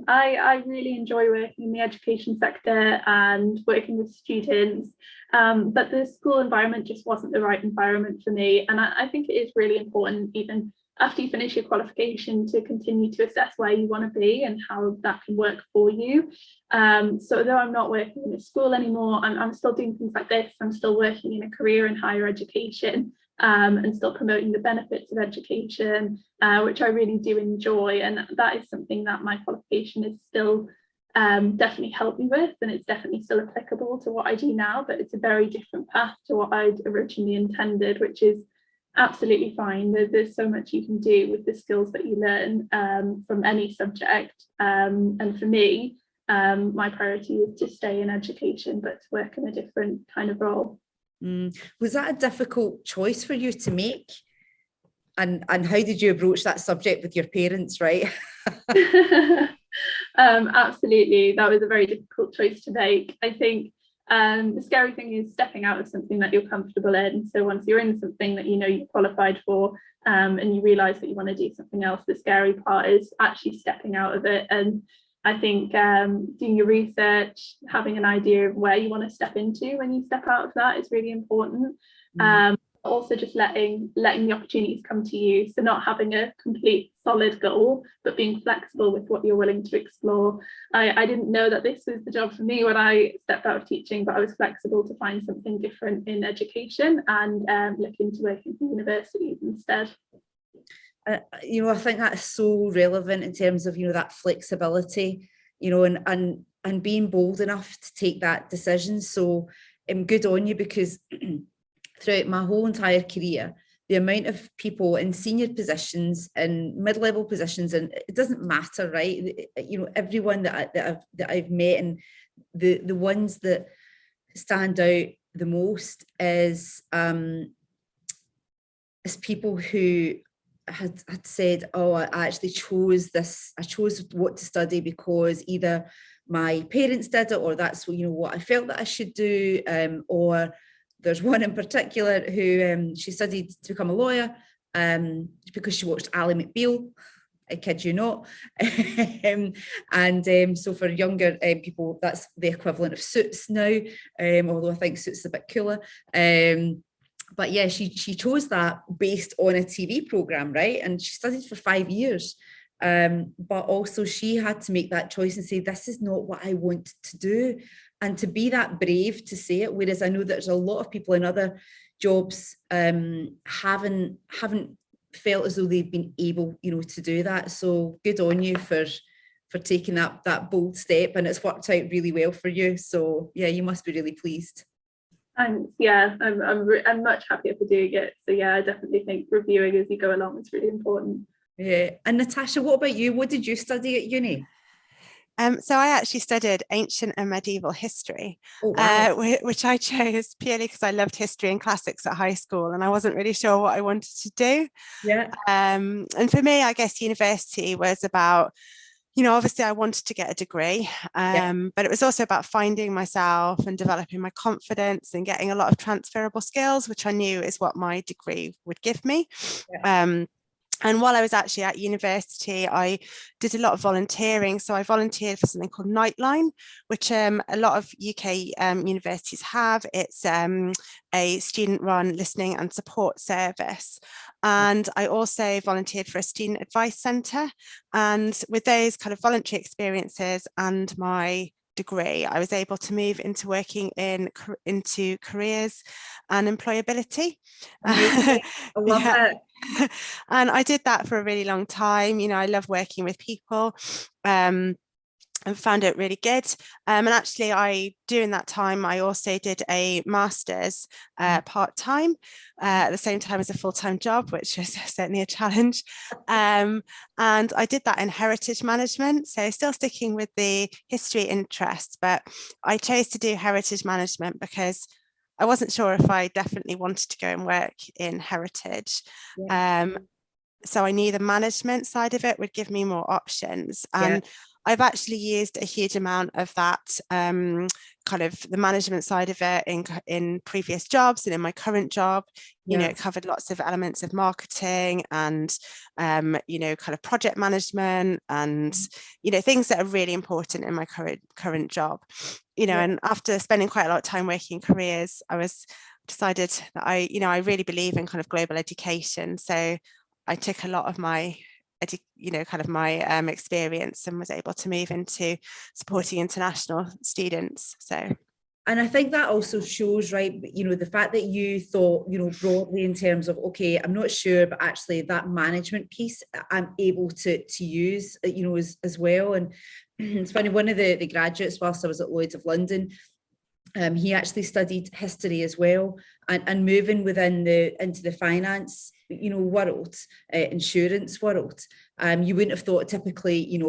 I really enjoy working in the education sector and working with students, but the school environment just wasn't the right environment for me. And I think it is really important, even after you finish your qualification, to continue to assess where you want to be and how that can work for you. So though I'm not working in a school anymore, I'm still doing things like this. I'm still working in a career in higher education, and still promoting the benefits of education, which I really do enjoy. And that is something that my qualification is still definitely helped me with, and it's definitely still applicable to what I do now, but it's a very different path to what I'd originally intended, which is absolutely fine. There's so much you can do with the skills that you learn from any subject. And for me, my priority is to stay in education, but to work in a different kind of role. Was that a difficult choice for you to make? And how did you approach that subject with your parents, right? Absolutely, that was a very difficult choice to make. I think the scary thing is stepping out of something that you're comfortable in. So once you're in something that you know you're qualified for, and you realise that you want to do something else, the scary part is actually stepping out of it. And I think doing your research, having an idea of where you want to step into when you step out of that is really important. Also just letting the opportunities come to you, so not having a complete solid goal, but being flexible with what you're willing to explore. I didn't know that this was the job for me when I stepped out of teaching, but I was flexible to find something different in education and look into working for universities instead. You know, I think that's so relevant in terms of, you know, that flexibility, you know, and being bold enough to take that decision. So good on you, because throughout my whole entire career, the amount of people in senior positions and mid-level positions, and it doesn't matter, right? You know, everyone that I've met, and the ones that stand out the most is people who had said, oh, I actually chose this, I chose what to study because either my parents did it, or that's, you know, what I felt that I should do, or there's one in particular who she studied to become a lawyer because she watched Ally McBeal. I kid you not. So for younger people, that's the equivalent of Suits now, although I think Suits is a bit cooler. But yeah, she chose that based on a TV program, right? And she studied for 5 years. But also she had to make that choice and say, this is not what I want to do. And to be that brave to say it, whereas I know there's a lot of people in other jobs haven't felt as though they've been able, you know, to do that. So good on you for taking that bold step, and it's worked out really well for you. So yeah, you must be really pleased. And yeah, I'm much happier for doing it. So yeah, I definitely think reviewing as you go along is really important. Yeah. And Natasha, what about you? What did you study at uni? So I actually studied ancient and medieval history, oh, wow. which I chose purely because I loved history and classics at high school, and I wasn't really sure what I wanted to do. Yeah. And for me, I guess university was about, you know, obviously I wanted to get a degree, but it was also about finding myself and developing my confidence and getting a lot of transferable skills, which I knew is what my degree would give me. Yeah. And while I was actually at university, I did a lot of volunteering. So I volunteered for something called Nightline, which a lot of UK universities have. It's a student-run listening and support service. And I also volunteered for a student advice centre. And with those kind of voluntary experiences and my degree, I was able to move into working into careers and employability. I love it. And I did that for a really long time. You know, I love working with people. I found it really good. And actually, during that time, I also did a master's part-time at the same time as a full-time job, which was certainly a challenge. And I did that in heritage management. So still sticking with the history interest, but I chose to do heritage management because I wasn't sure if I definitely wanted to go and work in heritage. Yeah. So I knew the management side of it would give me more options. And I've actually used a huge amount of that kind of the management side of it in previous jobs and in my current job. You know, it covered lots of elements of marketing and, you know, kind of project management and, you know, things that are really important in my current job. You know, and after spending quite a lot of time working in careers, I decided that I really believe in kind of global education. So I took a lot of my experience and was able to move into supporting international students. So, and I think that also shows, right, you know, the fact that you thought, you know, broadly in terms of, okay, I'm not sure, but actually that management piece I'm able to use, you know, as well. And it's funny, one of the graduates whilst I was at Lloyd's of London, He actually studied history as well, and moving into the finance, world, insurance world. You wouldn't have thought typically,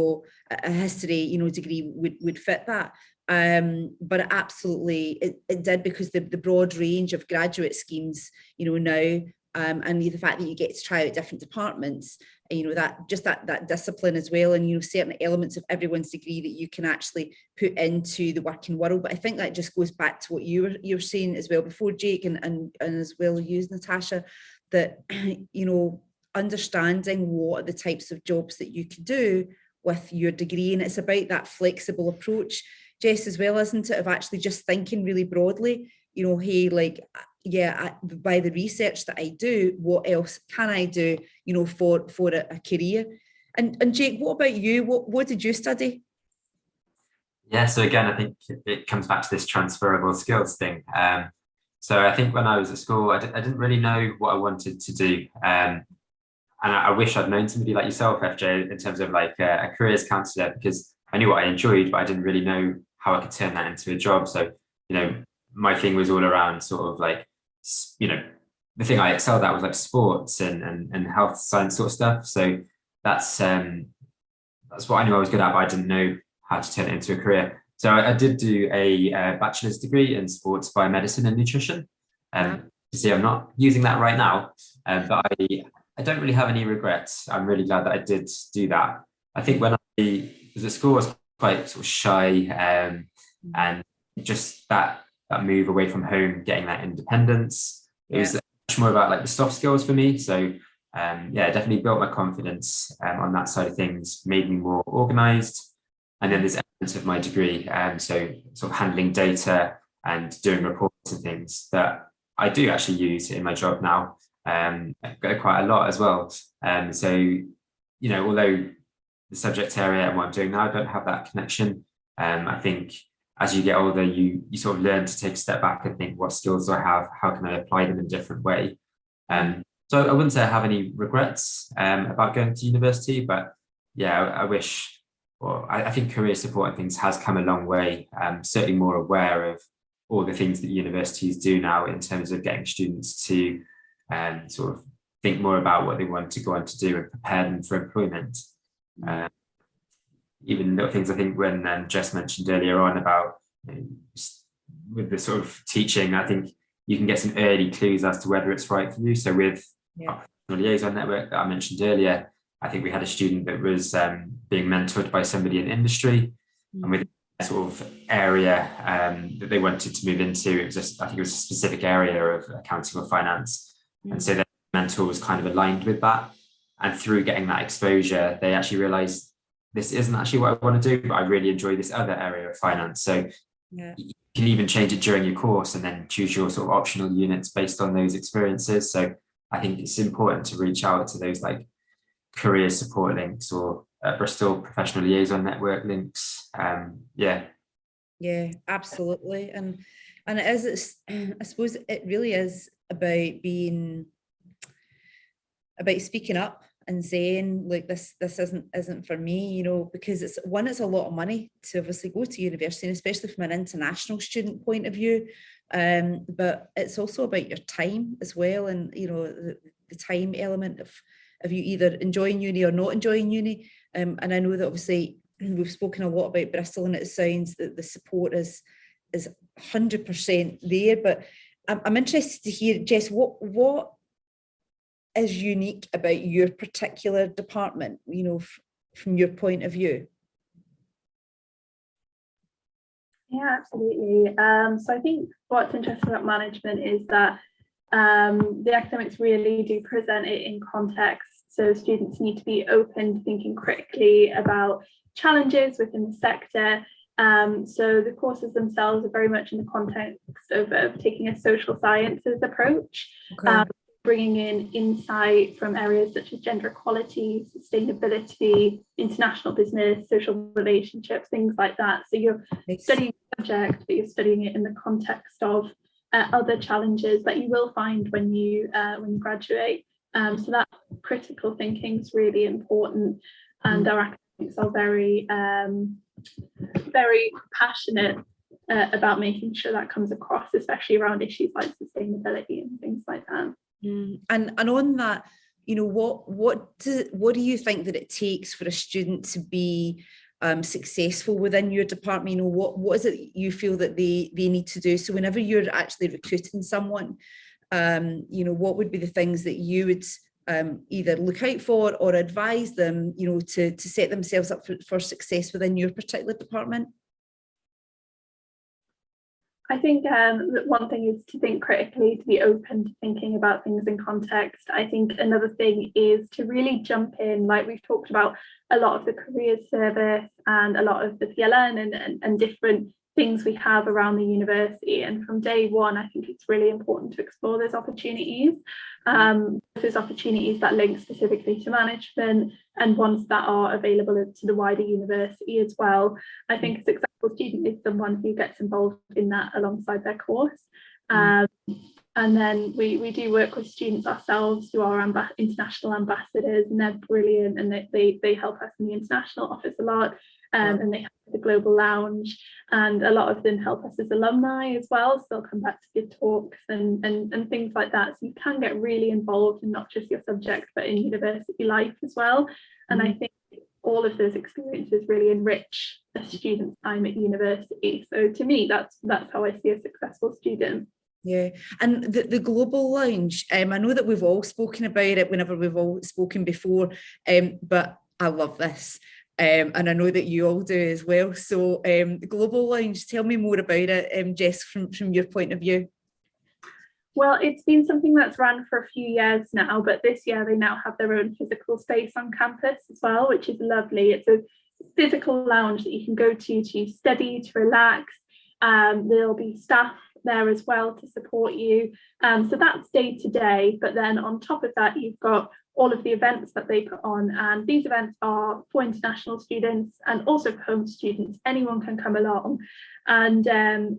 a history, degree would fit that. But it absolutely it did, because the broad range of graduate schemes, now, and the fact that you get to try out different departments, that discipline as well, and certain elements of everyone's degree that you can actually put into the working world. But I think that just goes back to what you were saying as well before, Jake, and as well you, Natasha, that understanding what are the types of jobs that you could do with your degree, and it's about that flexible approach, Jess, as well, isn't it, of actually just thinking really broadly, hey, like, by the research that I do, what else can I do, for a career? And Jake, what about you? What did you study? Yeah, so again, I think it comes back to this transferable skills thing. So I think when I was at school, I didn't really know what I wanted to do. And I wish I'd known somebody like yourself, FJ, in terms of like a careers counsellor, because I knew what I enjoyed, but I didn't really know how I could turn that into a job. So, my thing was all around sort of like, the thing I excelled at was like sports and health science sort of stuff. So that's what I knew I was good at, but I didn't know how to turn it into a career. So I did do a bachelor's degree in sports biomedicine and nutrition. You see, I'm not using that right now, but I don't really have any regrets. I'm really glad that I did do that. I think when I was at school, I was quite sort of shy, and just that move away from home, getting that independence, it was much more about like the soft skills for me. So it definitely built my confidence on that side of things, made me more organized. And then there's elements of my degree, so sort of handling data and doing reports and things that I do actually use in my job now, quite a lot as well. So, although the subject area and what I'm doing now, I don't have that connection. I think as you get older, you sort of learn to take a step back and think, what skills do I have? How can I apply them in a different way? So I wouldn't say I have any regrets about going to university, but I wish. Well, I think career support and things has come a long way. Certainly more aware of all the things that universities do now in terms of getting students to sort of think more about what they want to go on to do and prepare them for employment. Even little things, I think, when Jess mentioned earlier on about with the sort of teaching, I think you can get some early clues as to whether it's right for you. So with our liaison network that I mentioned earlier, I think we had a student that was being mentored by somebody in industry, and with a sort of area that they wanted to move into, I think it was a specific area of accounting or finance. And so their mentor was kind of aligned with that. And through getting that exposure, they actually realized this isn't actually what I want to do, but I really enjoy this other area of finance. So you can even change it during your course and then choose your sort of optional units based on those experiences. So I think it's important to reach out to those like career support links or Bristol Professional Liaison Network links. Absolutely. And I suppose it really is about speaking up and saying, like, this isn't for me, because it's a lot of money to obviously go to university, and especially from an international student point of view, but it's also about your time as well, and the time element of you either enjoying uni or not enjoying uni. And I know that obviously we've spoken a lot about Bristol, and it sounds that the support is 100% there, but I'm interested to hear, Jess, what is unique about your particular department, from your point of view? Yeah, absolutely. So I think what's interesting about management is that the academics really do present it in context. So students need to be open to thinking critically about challenges within the sector. So the courses themselves are very much in the context of taking a social sciences approach, bringing in insight from areas such as gender equality, sustainability, international business, social relationships, things like that. So you're studying the subject, but you're studying it in the context of other challenges that you will find when you graduate. So that critical thinking is really important, and our academics are very, very passionate about making sure that comes across, especially around issues like sustainability and things like that. And on that, what do you think that it takes for a student to be successful within your department? What is it you feel that they need to do? So whenever you're actually recruiting someone, what would be the things that you would either look out for or advise them, to set themselves up for success within your particular department? I think that one thing is to think critically, to be open to thinking about things in context. I think another thing is to really jump in, like we've talked about a lot of the careers service and a lot of the PLN and different things we have around the university. And from day one, I think it's really important to explore those opportunities. Those opportunities that link specifically to management and ones that are available to the wider university as well. I think a successful student is someone who gets involved in that alongside their course. And then we do work with students ourselves who are international ambassadors, and they're brilliant, and they help us in the international office a lot. And they have the global lounge, and a lot of them help us as alumni as well, so they'll come back to give talks and things like that. So you can get really involved in not just your subject but in university life as well. And I think all of those experiences really enrich a student's time at university. So to me, that's how I see a successful student. Yeah, and the global lounge, I know that we've all spoken about it whenever we've all spoken before, but I love this. And I know that you all do as well. So the Global Lounge, tell me more about it, Jess, from your point of view. Well, it's been something that's run for a few years now, but this year they now have their own physical space on campus as well, which is lovely. It's a physical lounge that you can go to study, to relax. There'll be staff there as well to support you. So that's day to day, but then on top of that, you've got all of the events that they put on, and these events are for international students and also for home students. Anyone can come along, and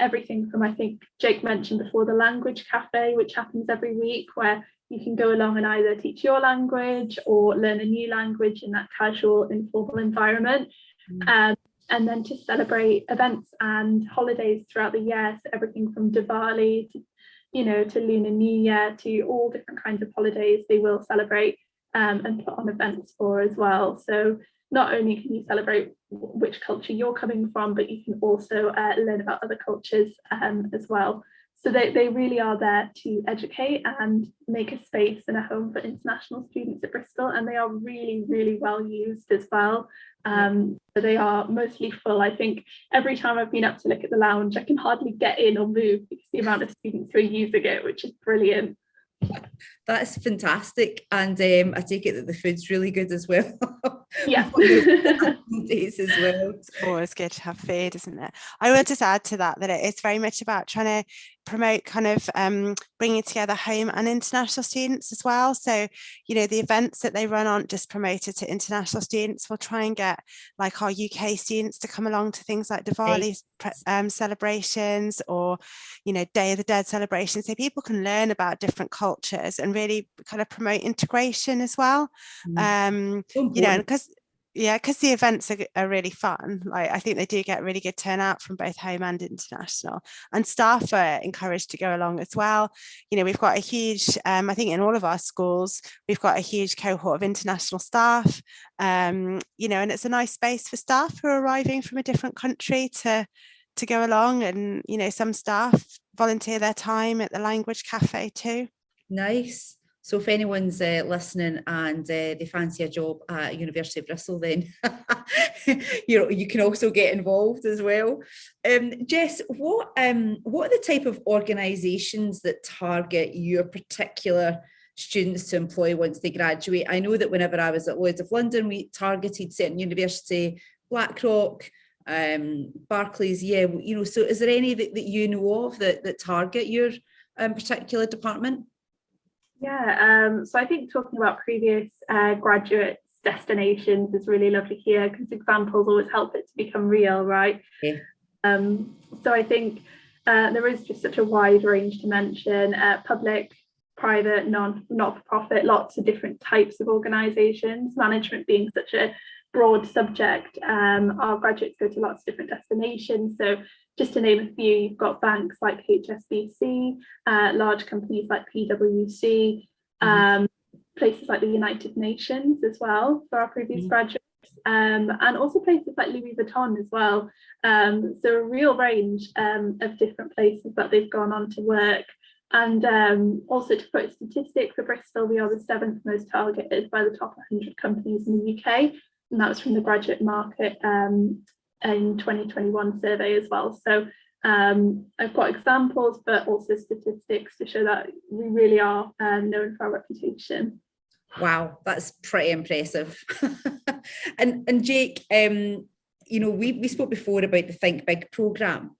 everything from, I think Jake mentioned before, the language cafe, which happens every week, where you can go along and either teach your language or learn a new language in that casual, informal environment. And then to celebrate events and holidays throughout the year, so everything from Diwali to Lunar New Year, to all different kinds of holidays they will celebrate and put on events for as well. So not only can you celebrate which culture you're coming from, but you can also learn about other cultures as well. So they really are there to educate and make a space and a home for international students at Bristol, and they are really, really well used as well. So they are mostly full. I think every time I've been up to look at the lounge, I can hardly get in or move because the amount of students who are using it, which is brilliant. That's fantastic, and I take it that the food's really good as well. Yeah. Days as well. It's always good to have food, isn't it? I will just add to that it's very much about trying to promote kind of bringing together home and international students as well. So, the events that they run aren't just promoted to international students. We'll try and get like our UK students to come along to things like Diwali celebrations or, Day of the Dead celebrations, so people can learn about different cultures and really kind of promote integration as well. Because the events are really fun. Like, I think they do get really good turnout from both home and international, and staff are encouraged to go along as well. We've got a huge, I think in all of our schools, we've got a huge cohort of international staff, and it's a nice space for staff who are arriving from a different country to go along, and some staff volunteer their time at the language cafe too. Nice. So if anyone's listening and they fancy a job at University of Bristol, then you can also get involved as well. Jess, what are the type of organisations that target your particular students to employ once they graduate? I know that whenever I was at Lloyd's of London, we targeted certain university, BlackRock, Barclays. So is there any that you know of that target your particular department? Yeah, so I think talking about previous graduates' destinations is really lovely here, because examples always help it to become real, right? Yeah. So I think there is just such a wide range to mention: public, private, not-for-profit, lots of different types of organisations. Management being such a broad subject. Our graduates go to lots of different destinations. So just to name a few, you've got banks like HSBC, large companies like PwC, places like the United Nations as well for our previous graduates, and also places like Louis Vuitton as well. So a real range of different places that they've gone on to work. And also, to put statistics for Bristol, we are the 7th most targeted by the top 100 companies in the UK, and that was from the graduate market in 2021 survey as well. So I've got examples, but also statistics to show that we really are known for our reputation. Wow, that's pretty impressive. and Jake, you know, we spoke before about the Think Big programme.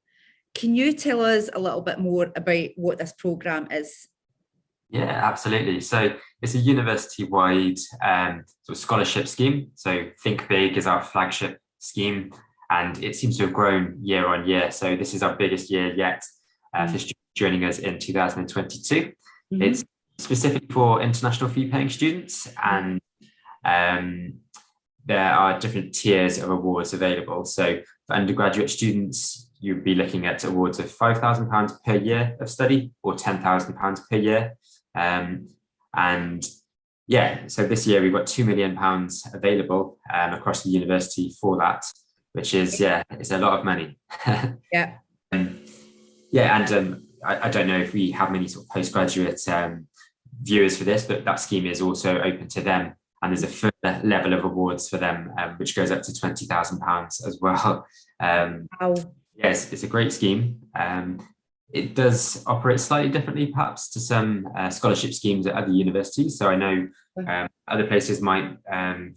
Can you tell us a little bit more about what this programme is? Yeah, absolutely. So it's a university-wide sort of scholarship scheme. So Think Big is our flagship scheme, and it seems to have grown year on year. So this is our biggest year yet for students joining us in 2022. It's specific for international fee-paying students, and there are different tiers of awards available. So for undergraduate students, you'd be looking at awards of £5,000 per year of study or £10,000 per year. And yeah, so this year we've got £2 million available across the university for that, which is, yeah, it's a lot of money. Yeah. I don't know if we have many sort of postgraduate viewers for this, but that scheme is also open to them. And there's a further level of awards for them, which goes up to £20,000 as well. Wow. Yes, it's a great scheme. It does operate slightly differently, perhaps, to some scholarship schemes at other universities. So I know other places might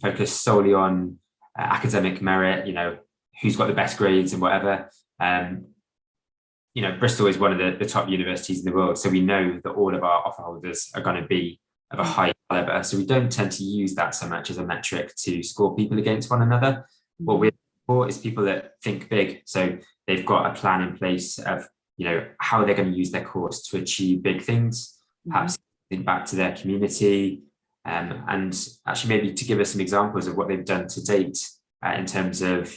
focus solely on academic merit, you know, who's got the best grades and whatever. You know, Bristol is one of the top universities in the world, so we know that all of our offer holders are going to be of a high caliber. So we don't tend to use that so much as a metric to score people against one another. What we're for is people that think big. So they've got a plan in place of, you know, how they're going to use their course to achieve big things, perhaps think back to their community, and actually maybe to give us some examples of what they've done to date in terms of,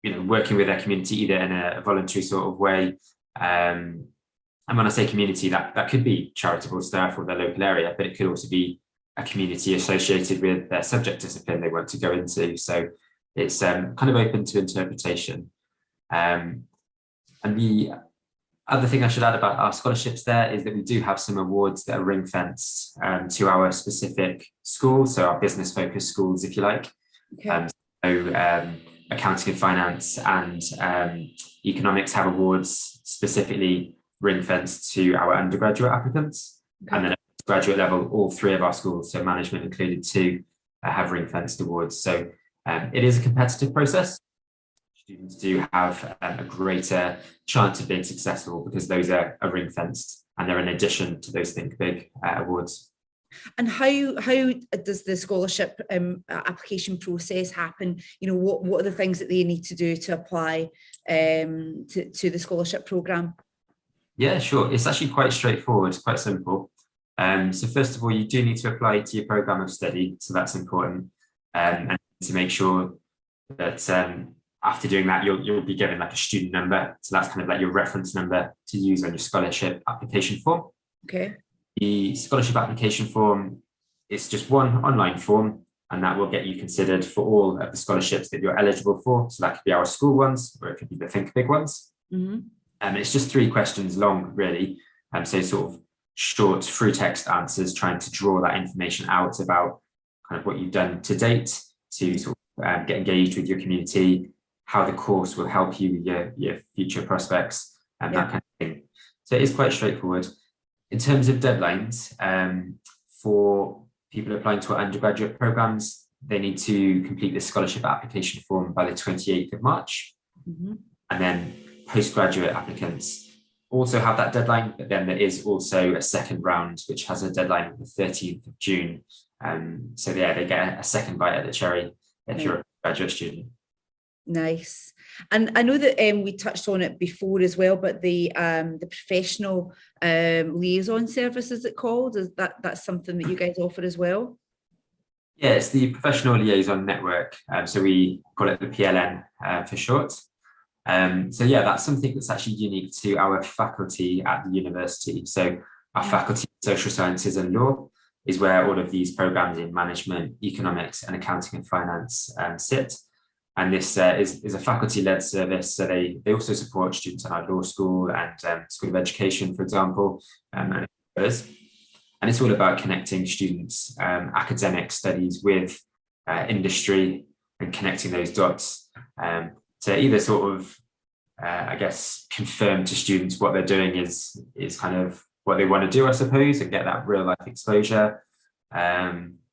you know, working with their community either in a voluntary sort of way. And when I say community, that could be charitable stuff or their local area, but it could also be a community associated with their subject discipline they want to go into. So it's kind of open to interpretation. And the other thing I should add about our scholarships there is that we do have some awards that are ring-fenced to our specific schools, so our business-focused schools, if you like. Okay. Accounting and finance and economics have awards specifically ring-fenced to our undergraduate applicants. Okay. And then at graduate level, all 3 of our schools, so management included too, have ring-fenced awards. So it is a competitive process. Students do have a greater chance of being successful because those are ring-fenced and they're in addition to those Think Big awards. And how does the scholarship application process happen? You know, what are the things that they need to do to apply to the scholarship programme? Yeah, sure. It's actually quite straightforward, quite simple. So first of all, you do need to apply to your programme of study. So that's important. And to make sure that after doing that, you'll be given like a student number. So that's kind of like your reference number to use on your scholarship application form. Okay. The scholarship application form is just one online form, and that will get you considered for all of the scholarships that you're eligible for. So that could be our school ones, or it could be the Think Big ones. And it's just 3 questions long, really. So sort of short, through text answers, trying to draw that information out about kind of what you've done to date to sort of get engaged with your community, how the course will help you with your future prospects, and that kind of thing. So it is quite straightforward. In terms of deadlines, for people applying to our undergraduate programs, they need to complete the scholarship application form by the 28th of March. And then postgraduate applicants also have that deadline, but then there is also a second round, which has a deadline of the 13th of June. So yeah, they get a second bite at the cherry if you're a graduate student. Nice. And I know that we touched on it before as well, but the professional liaison service, is it called? Is that's something that you guys offer as well? Yeah, it's the Professional Liaison Network. So we call it the PLN for short. So yeah, that's something that's actually unique to our faculty at the university. So our faculty of Social Sciences and Law is where all of these programs in management, economics, and accounting and finance sit. And this is a faculty-led service. So they also support students in our law school and School of Education, for example, and others. And it's all about connecting students' academic studies with industry and connecting those dots to either sort of, I guess, confirm to students what they're doing is kind of what they want to do, I suppose, and get that real life exposure.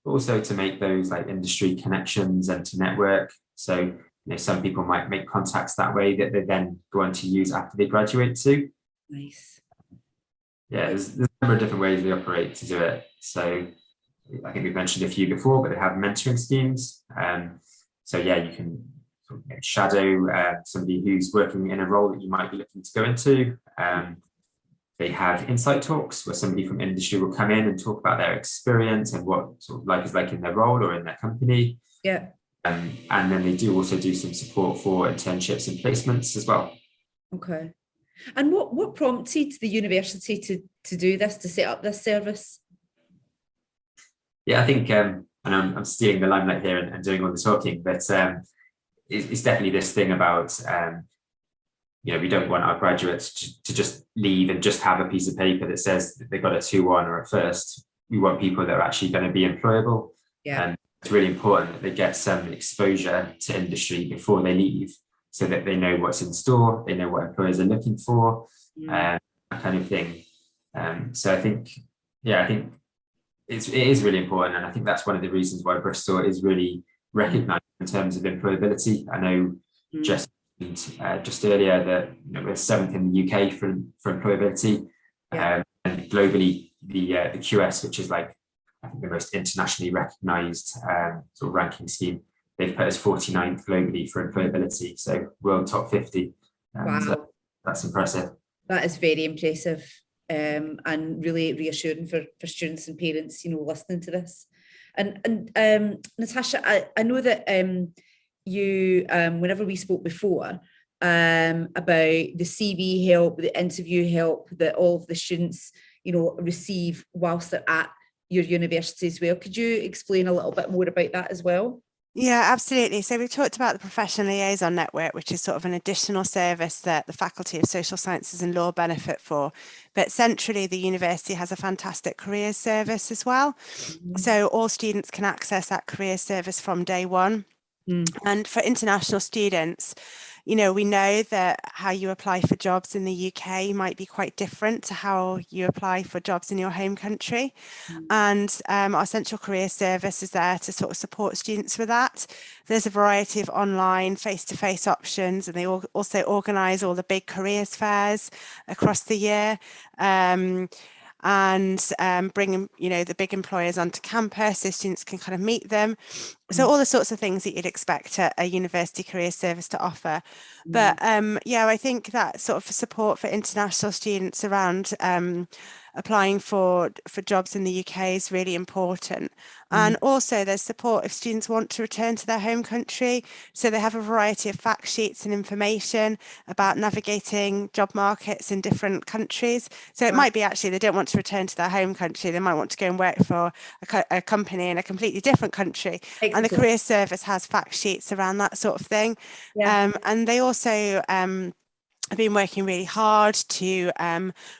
Also to make those like industry connections and to network. So some people might make contacts that way that they then go on to use after they graduate too. Nice. Yeah, there's a number of different ways they operate to do it. So I think we've mentioned a few before, but they have mentoring schemes. So yeah, you can shadow somebody who's working in a role that you might be looking to go into. They have insight talks where somebody from industry will come in and talk about their experience and what sort of life is like in their role or in their company. Yeah. And then they do also do some support for internships and placements as well. Okay. And what prompted the university to do this, to set up this service? Yeah, I think, and I'm stealing the limelight here and doing all the talking, but it's definitely this thing about, we don't want our graduates to just leave and just have a piece of paper that says that they got a 2-1 or a first. We want people that are actually going to be employable. Yeah. And it's really important that they get some exposure to industry before they leave so that they know what's in store, they know what employers are looking for, that kind of thing. So I think it is really important. And I think that's one of the reasons why Bristol is really recognised in terms of employability. I know just earlier that we're 7th in the UK for employability, and globally the QS, which is like I think the most internationally recognised sort of ranking scheme, they've put us 49th globally for employability, so world top 50. Wow, so that's impressive. That is very impressive, and really reassuring for students and parents, listening to this. And Natasha, I know that you, whenever we spoke before about the CV help, the interview help that all of the students, receive whilst they're at your university as well. Could you explain a little bit more about that as well? Yeah, absolutely. So we've talked about the Professional Liaison Network, which is sort of an additional service that the Faculty of Social Sciences and Law benefit for. But centrally, the university has a fantastic careers service as well. So all students can access that careers service from day one. And for international students, we know that how you apply for jobs in the UK might be quite different to how you apply for jobs in your home country. And our Central Career Service is there to sort of support students with that. There's a variety of online face-to-face options, and they also organise all the big careers fairs across the year. And bring the big employers onto campus so students can kind of meet them. So all the sorts of things that you'd expect a university career service to offer. But I think that sort of support for international students around applying for jobs in the UK is really important. And also there's support if students want to return to their home country. So they have a variety of fact sheets and information about navigating job markets in different countries. So it might be actually they don't want to return to their home country. They might want to go and work for a company in a completely different country. Exactly. And the career service has fact sheets around that sort of thing. And they also have been working really hard to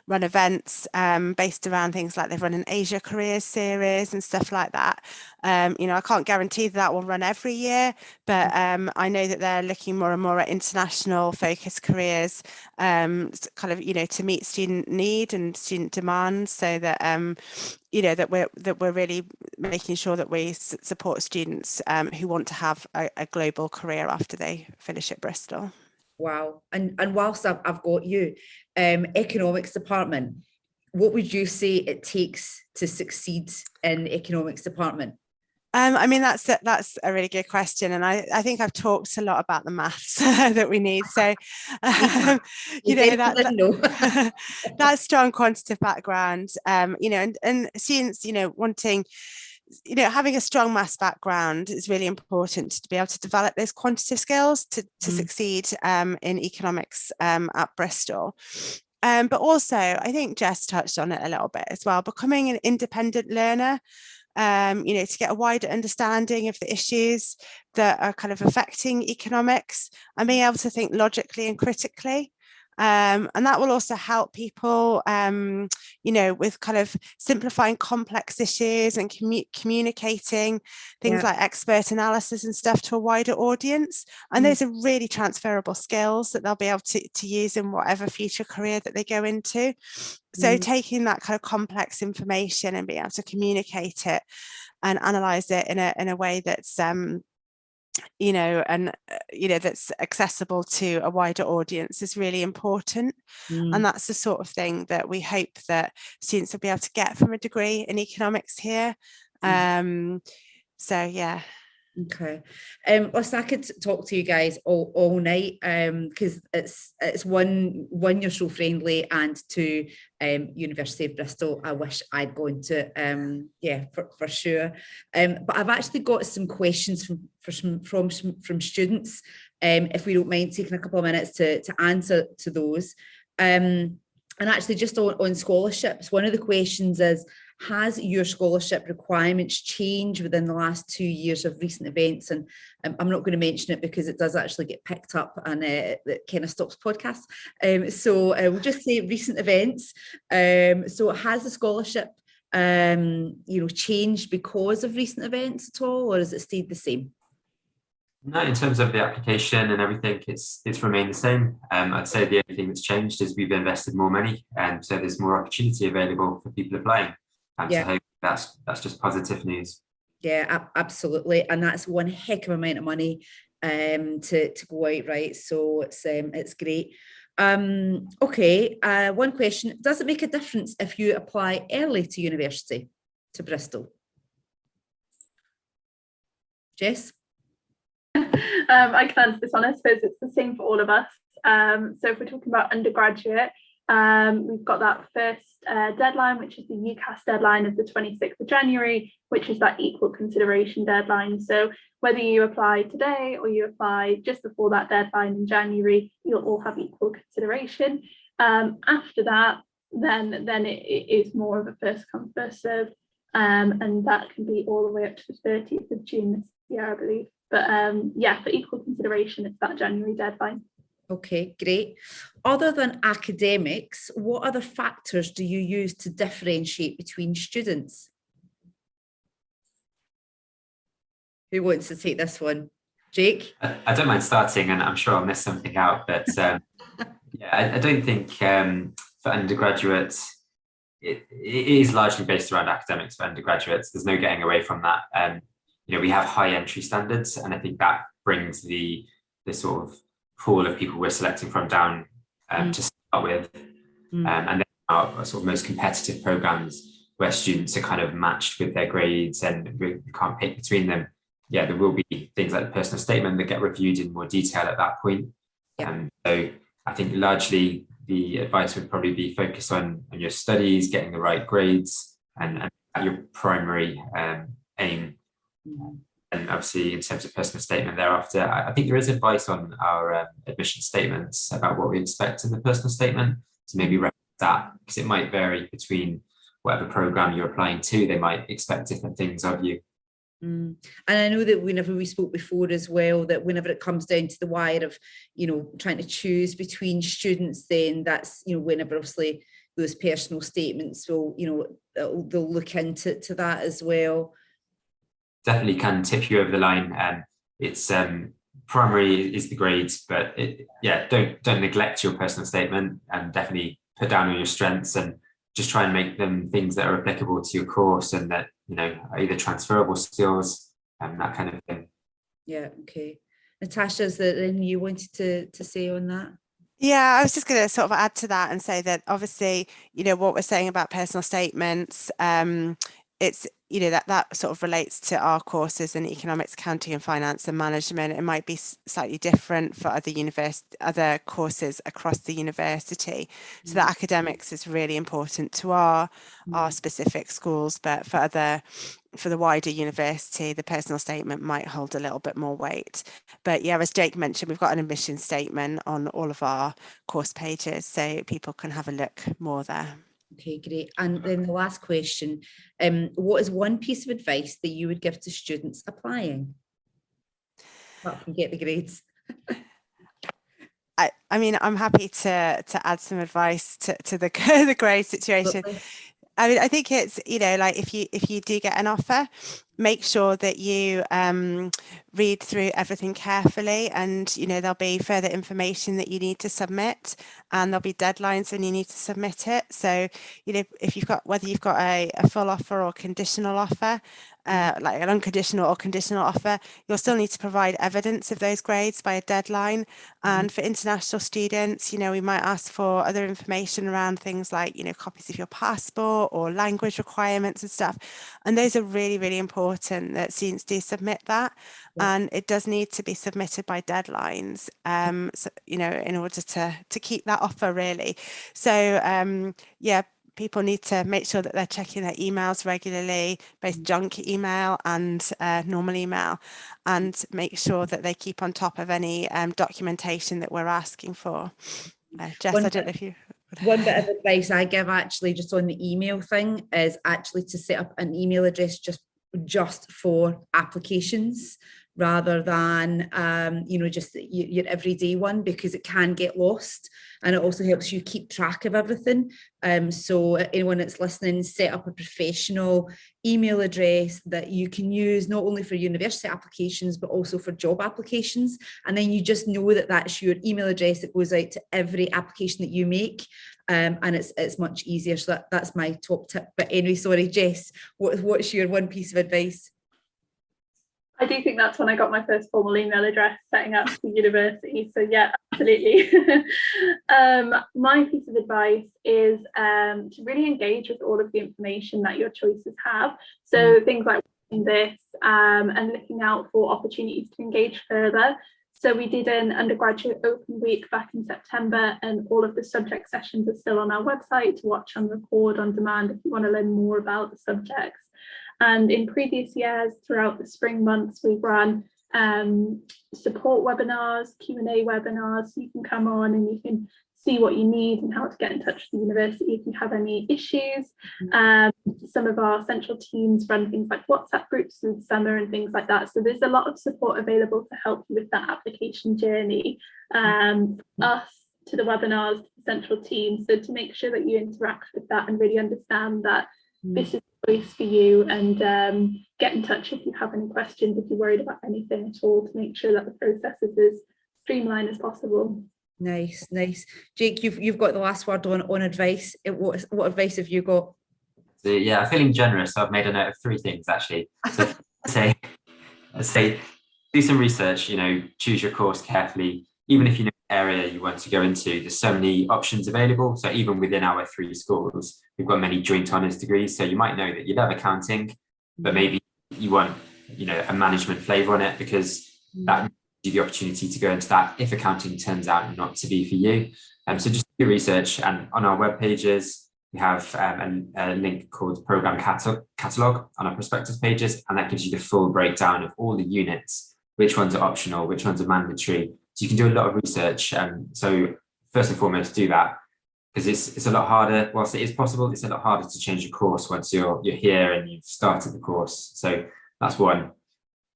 run events based around things like they've run an Asia Careers series and stuff like that. I can't guarantee that will run every year, but I know that they're looking more and more at international focused careers, kind of, to meet student need and student demand, so that that we're really making sure that we support students who want to have a global career after they finish at Bristol. Wow. And whilst I've got you, economics department, what would you say it takes to succeed in economics department? I mean, that's a really good question. And I think I've talked a lot about the maths that we need. So, that strong quantitative background, and students, wanting having a strong maths background is really important to be able to develop those quantitative skills to succeed in economics at Bristol. But also, I think Jess touched on it a little bit as well, becoming an independent learner, to get a wider understanding of the issues that are kind of affecting economics and being able to think logically and critically. And that will also help people, with kind of simplifying complex issues and communicating things like expert analysis and stuff to a wider audience. And those are really transferable skills that they'll be able to use in whatever future career that they go into. So taking that kind of complex information and being able to communicate it and analyze it in a way that's that's accessible to a wider audience is really important. And that's the sort of thing that we hope that students will be able to get from a degree in economics here. So yeah. Okay. Listen, I could talk to you guys all night because it's one, you're so friendly, and two, University of Bristol, I wish I'd gone to, for sure. But I've actually got some questions from students, if we don't mind taking a couple of minutes to answer to those. And actually, just on scholarships, one of the questions is, has your scholarship requirements changed within the last 2 years of recent events? And I'm not going to mention it because it does actually get picked up and it kind of stops podcasts. So we'll just say recent events. So has the scholarship, changed because of recent events at all, or has it stayed the same? No, in terms of the application and everything, it's remained the same. I'd say the only thing that's changed is we've invested more money, and so there's more opportunity available for people applying. So I hope that's just positive news. Yeah, absolutely, and that's one heck of an amount of money to go out, right? So it's great. Okay, one question: does it make a difference if you apply early to university, to Bristol? Jess? I can answer this one. I suppose it's the same for all of us. So if we're talking about undergraduate, we've got that first deadline, which is the UCAS deadline of the 26th of January, which is that equal consideration deadline. So whether you apply today or you apply just before that deadline in January, you'll all have equal consideration. After that, then it is more of a first come, first serve, and that can be all the way up to the 30th of June this year, I believe. But for equal consideration, it's that January deadline. Okay, great. Other than academics, what other factors do you use to differentiate between students? Who wants to take this one? Jake? I don't mind starting, and I'm sure I'll miss something out, but I don't think for undergraduates, it is largely based around academics for undergraduates. There's no getting away from that. We have high entry standards, and I think that brings the sort of pool of people we're selecting from down to start with. And then our sort of most competitive programs where students are kind of matched with their grades and we can't pick between them. Yeah, there will be things like the personal statement that get reviewed in more detail at that point. So I think largely the advice would probably be focused on your studies, getting the right grades, and your primary aim. And obviously in terms of personal statement thereafter, I think there is advice on our admission statements about what we expect in the personal statement. So maybe reference that, because it might vary between whatever program you're applying to. They might expect different things of you. And I know that whenever we spoke before as well, that whenever it comes down to the wire of, trying to choose between students, then that's, whenever obviously those personal statements will, they'll look into that as well. Definitely can tip you over the line. It's primary is the grades, but don't neglect your personal statement, and definitely put down on your strengths and just try and make them things that are applicable to your course and that are either transferable skills and that kind of thing. Yeah. Okay. Natasha, is there anything you wanted to say on that? Yeah, I was just going to sort of add to that and say that obviously, what we're saying about personal statements it's, you know, that sort of relates to our courses in economics, accounting and finance and management. It might be slightly different for other courses across the university. So the academics is really important to our specific schools, but for the wider university, the personal statement might hold a little bit more weight. But yeah, as Jake mentioned, we've got an admission statement on all of our course pages, so people can have a look more there. Okay, great. And then the last question, what is one piece of advice that you would give to students applying? Apart from get the grades. I mean, I'm happy to add some advice to the grade situation. Absolutely. I mean, I think it's, you know, like if you do get an offer, make sure that you read through everything carefully, and, you know, there'll be further information that you need to submit, and there'll be deadlines when you need to submit it. So, you know, if you've got, whether you've got a full offer or conditional offer, like an unconditional or conditional offer, you'll still need to provide evidence of those grades by a deadline. And for international students, you know, we might ask for other information around things like, you know, copies of your passport or language requirements and stuff. And those are really, really important that students do submit that. Yeah. And it does need to be submitted by deadlines, so, you know, in order to keep that offer really. So yeah, people need to make sure that they're checking their emails regularly, both junk email and normal email, and make sure that they keep on top of any documentation that we're asking for. Jess, I don't know if you... One bit of advice I give actually just on the email thing is actually to set up an email address just for applications, rather than you know, just your everyday one, because it can get lost, and it also helps you keep track of everything. So anyone that's listening, set up a professional email address that you can use not only for university applications but also for job applications, and then you just know that that's your email address that goes out to every application that you make. And it's much easier. So that's my top tip. But anyway, sorry, Jess, what's your one piece of advice? I do think that's when I got my first formal email address, setting up the university. So yeah, absolutely. My piece of advice is to really engage with all of the information that your choices have. So things like this and looking out for opportunities to engage further. So we did an undergraduate open week back in September, and all of the subject sessions are still on our website to watch and record on demand if you want to learn more about the subjects. And in previous years, throughout the spring months, we've run support webinars, Q&A webinars. So you can come on and you can see what you need and how to get in touch with the university if you have any issues. Some of our central teams run things like WhatsApp groups through the summer and things like that. So there's a lot of support available to help you with that application journey. Us to the webinars, to the central team. So to make sure that you interact with that and really understand that this is a place for you, and get in touch if you have any questions, if you're worried about anything at all, to make sure that the process is as streamlined as possible. Nice. Jake, you've got the last word on advice. What advice have you got? So yeah, feeling generous, so I've made a note of 3 things actually. So say do some research, you know, choose your course carefully. Even if you know the area you want to go into, there's so many options available. So even within our 3 schools, we've got many joint honours degrees. So you might know that you love accounting, but maybe you want, you know, a management flavour on it, because that gives you the opportunity to go into that if accounting turns out not to be for you. So just do research, and on our web pages, we have a link called Programme Catalogue on our prospectus pages, and that gives you the full breakdown of all the units, which ones are optional, which ones are mandatory. So you can do a lot of research. So first and foremost, do that, because it's a lot harder. Whilst it is possible, it's a lot harder to change your course once you're here and you've started the course. So that's one.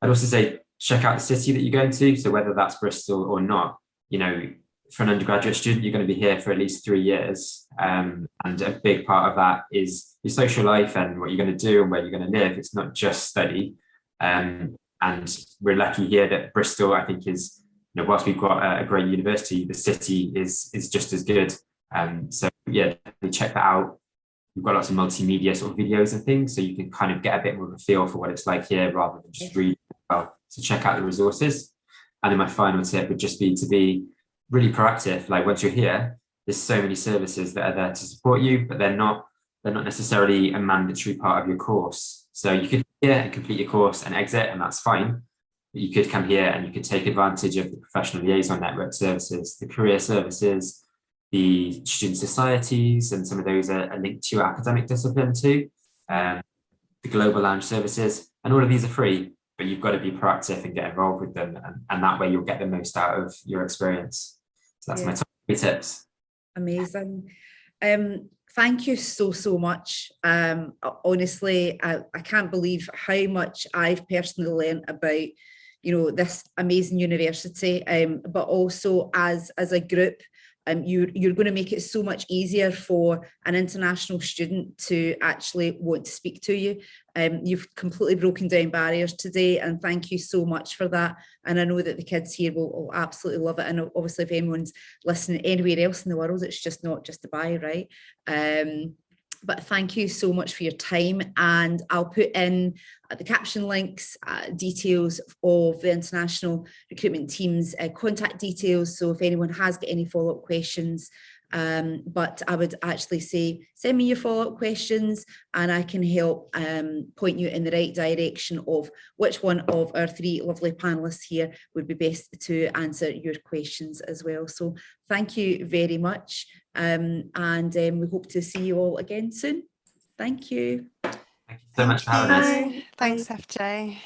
I'd also say check out the city that you're going to. So whether that's Bristol or not, you know, for an undergraduate student, you're going to be here for at least 3 years. And a big part of that is your social life and what you're going to do and where you're going to live. It's not just study. And we're lucky here that Bristol, I think, is, you know, whilst we've got a great university, the city is just as good. So yeah, definitely check that out. We've got lots of multimedia sort of videos and things, so you can kind of get a bit more of a feel for what it's like here rather than just read well. So check out the resources. And then my final tip would just be to be really proactive. Like once you're here, there's so many services that are there to support you, but they're not necessarily a mandatory part of your course. So you could come here and complete your course and exit, and that's fine. But you could come here and you could take advantage of the professional liaison network services, the career services, the student societies, and some of those are linked to your academic discipline too. The global lounge services, and all of these are free, but you've got to be proactive and get involved with them, and that way you'll get the most out of your experience. So that's my top 3 tips. Amazing. Thank you so much. Honestly, I can't believe how much I've personally learned about, this amazing university, but also as a group. You're going to make it so much easier for an international student to actually want to speak to you. You've completely broken down barriers today, and thank you so much for that. And I know that the kids here will absolutely love it. And obviously, if anyone's listening anywhere else in the world, it's just not just Dubai, right? But thank you so much for your time, and I'll put in the caption links, details of the international recruitment team's contact details. So if anyone has got any follow-up questions, but I would actually say, send me your follow-up questions and I can help point you in the right direction of which one of our 3 lovely panelists here would be best to answer your questions as well. So thank you very much. And we hope to see you all again soon. Thank you. Thank you so much for having us. Thanks, FJ.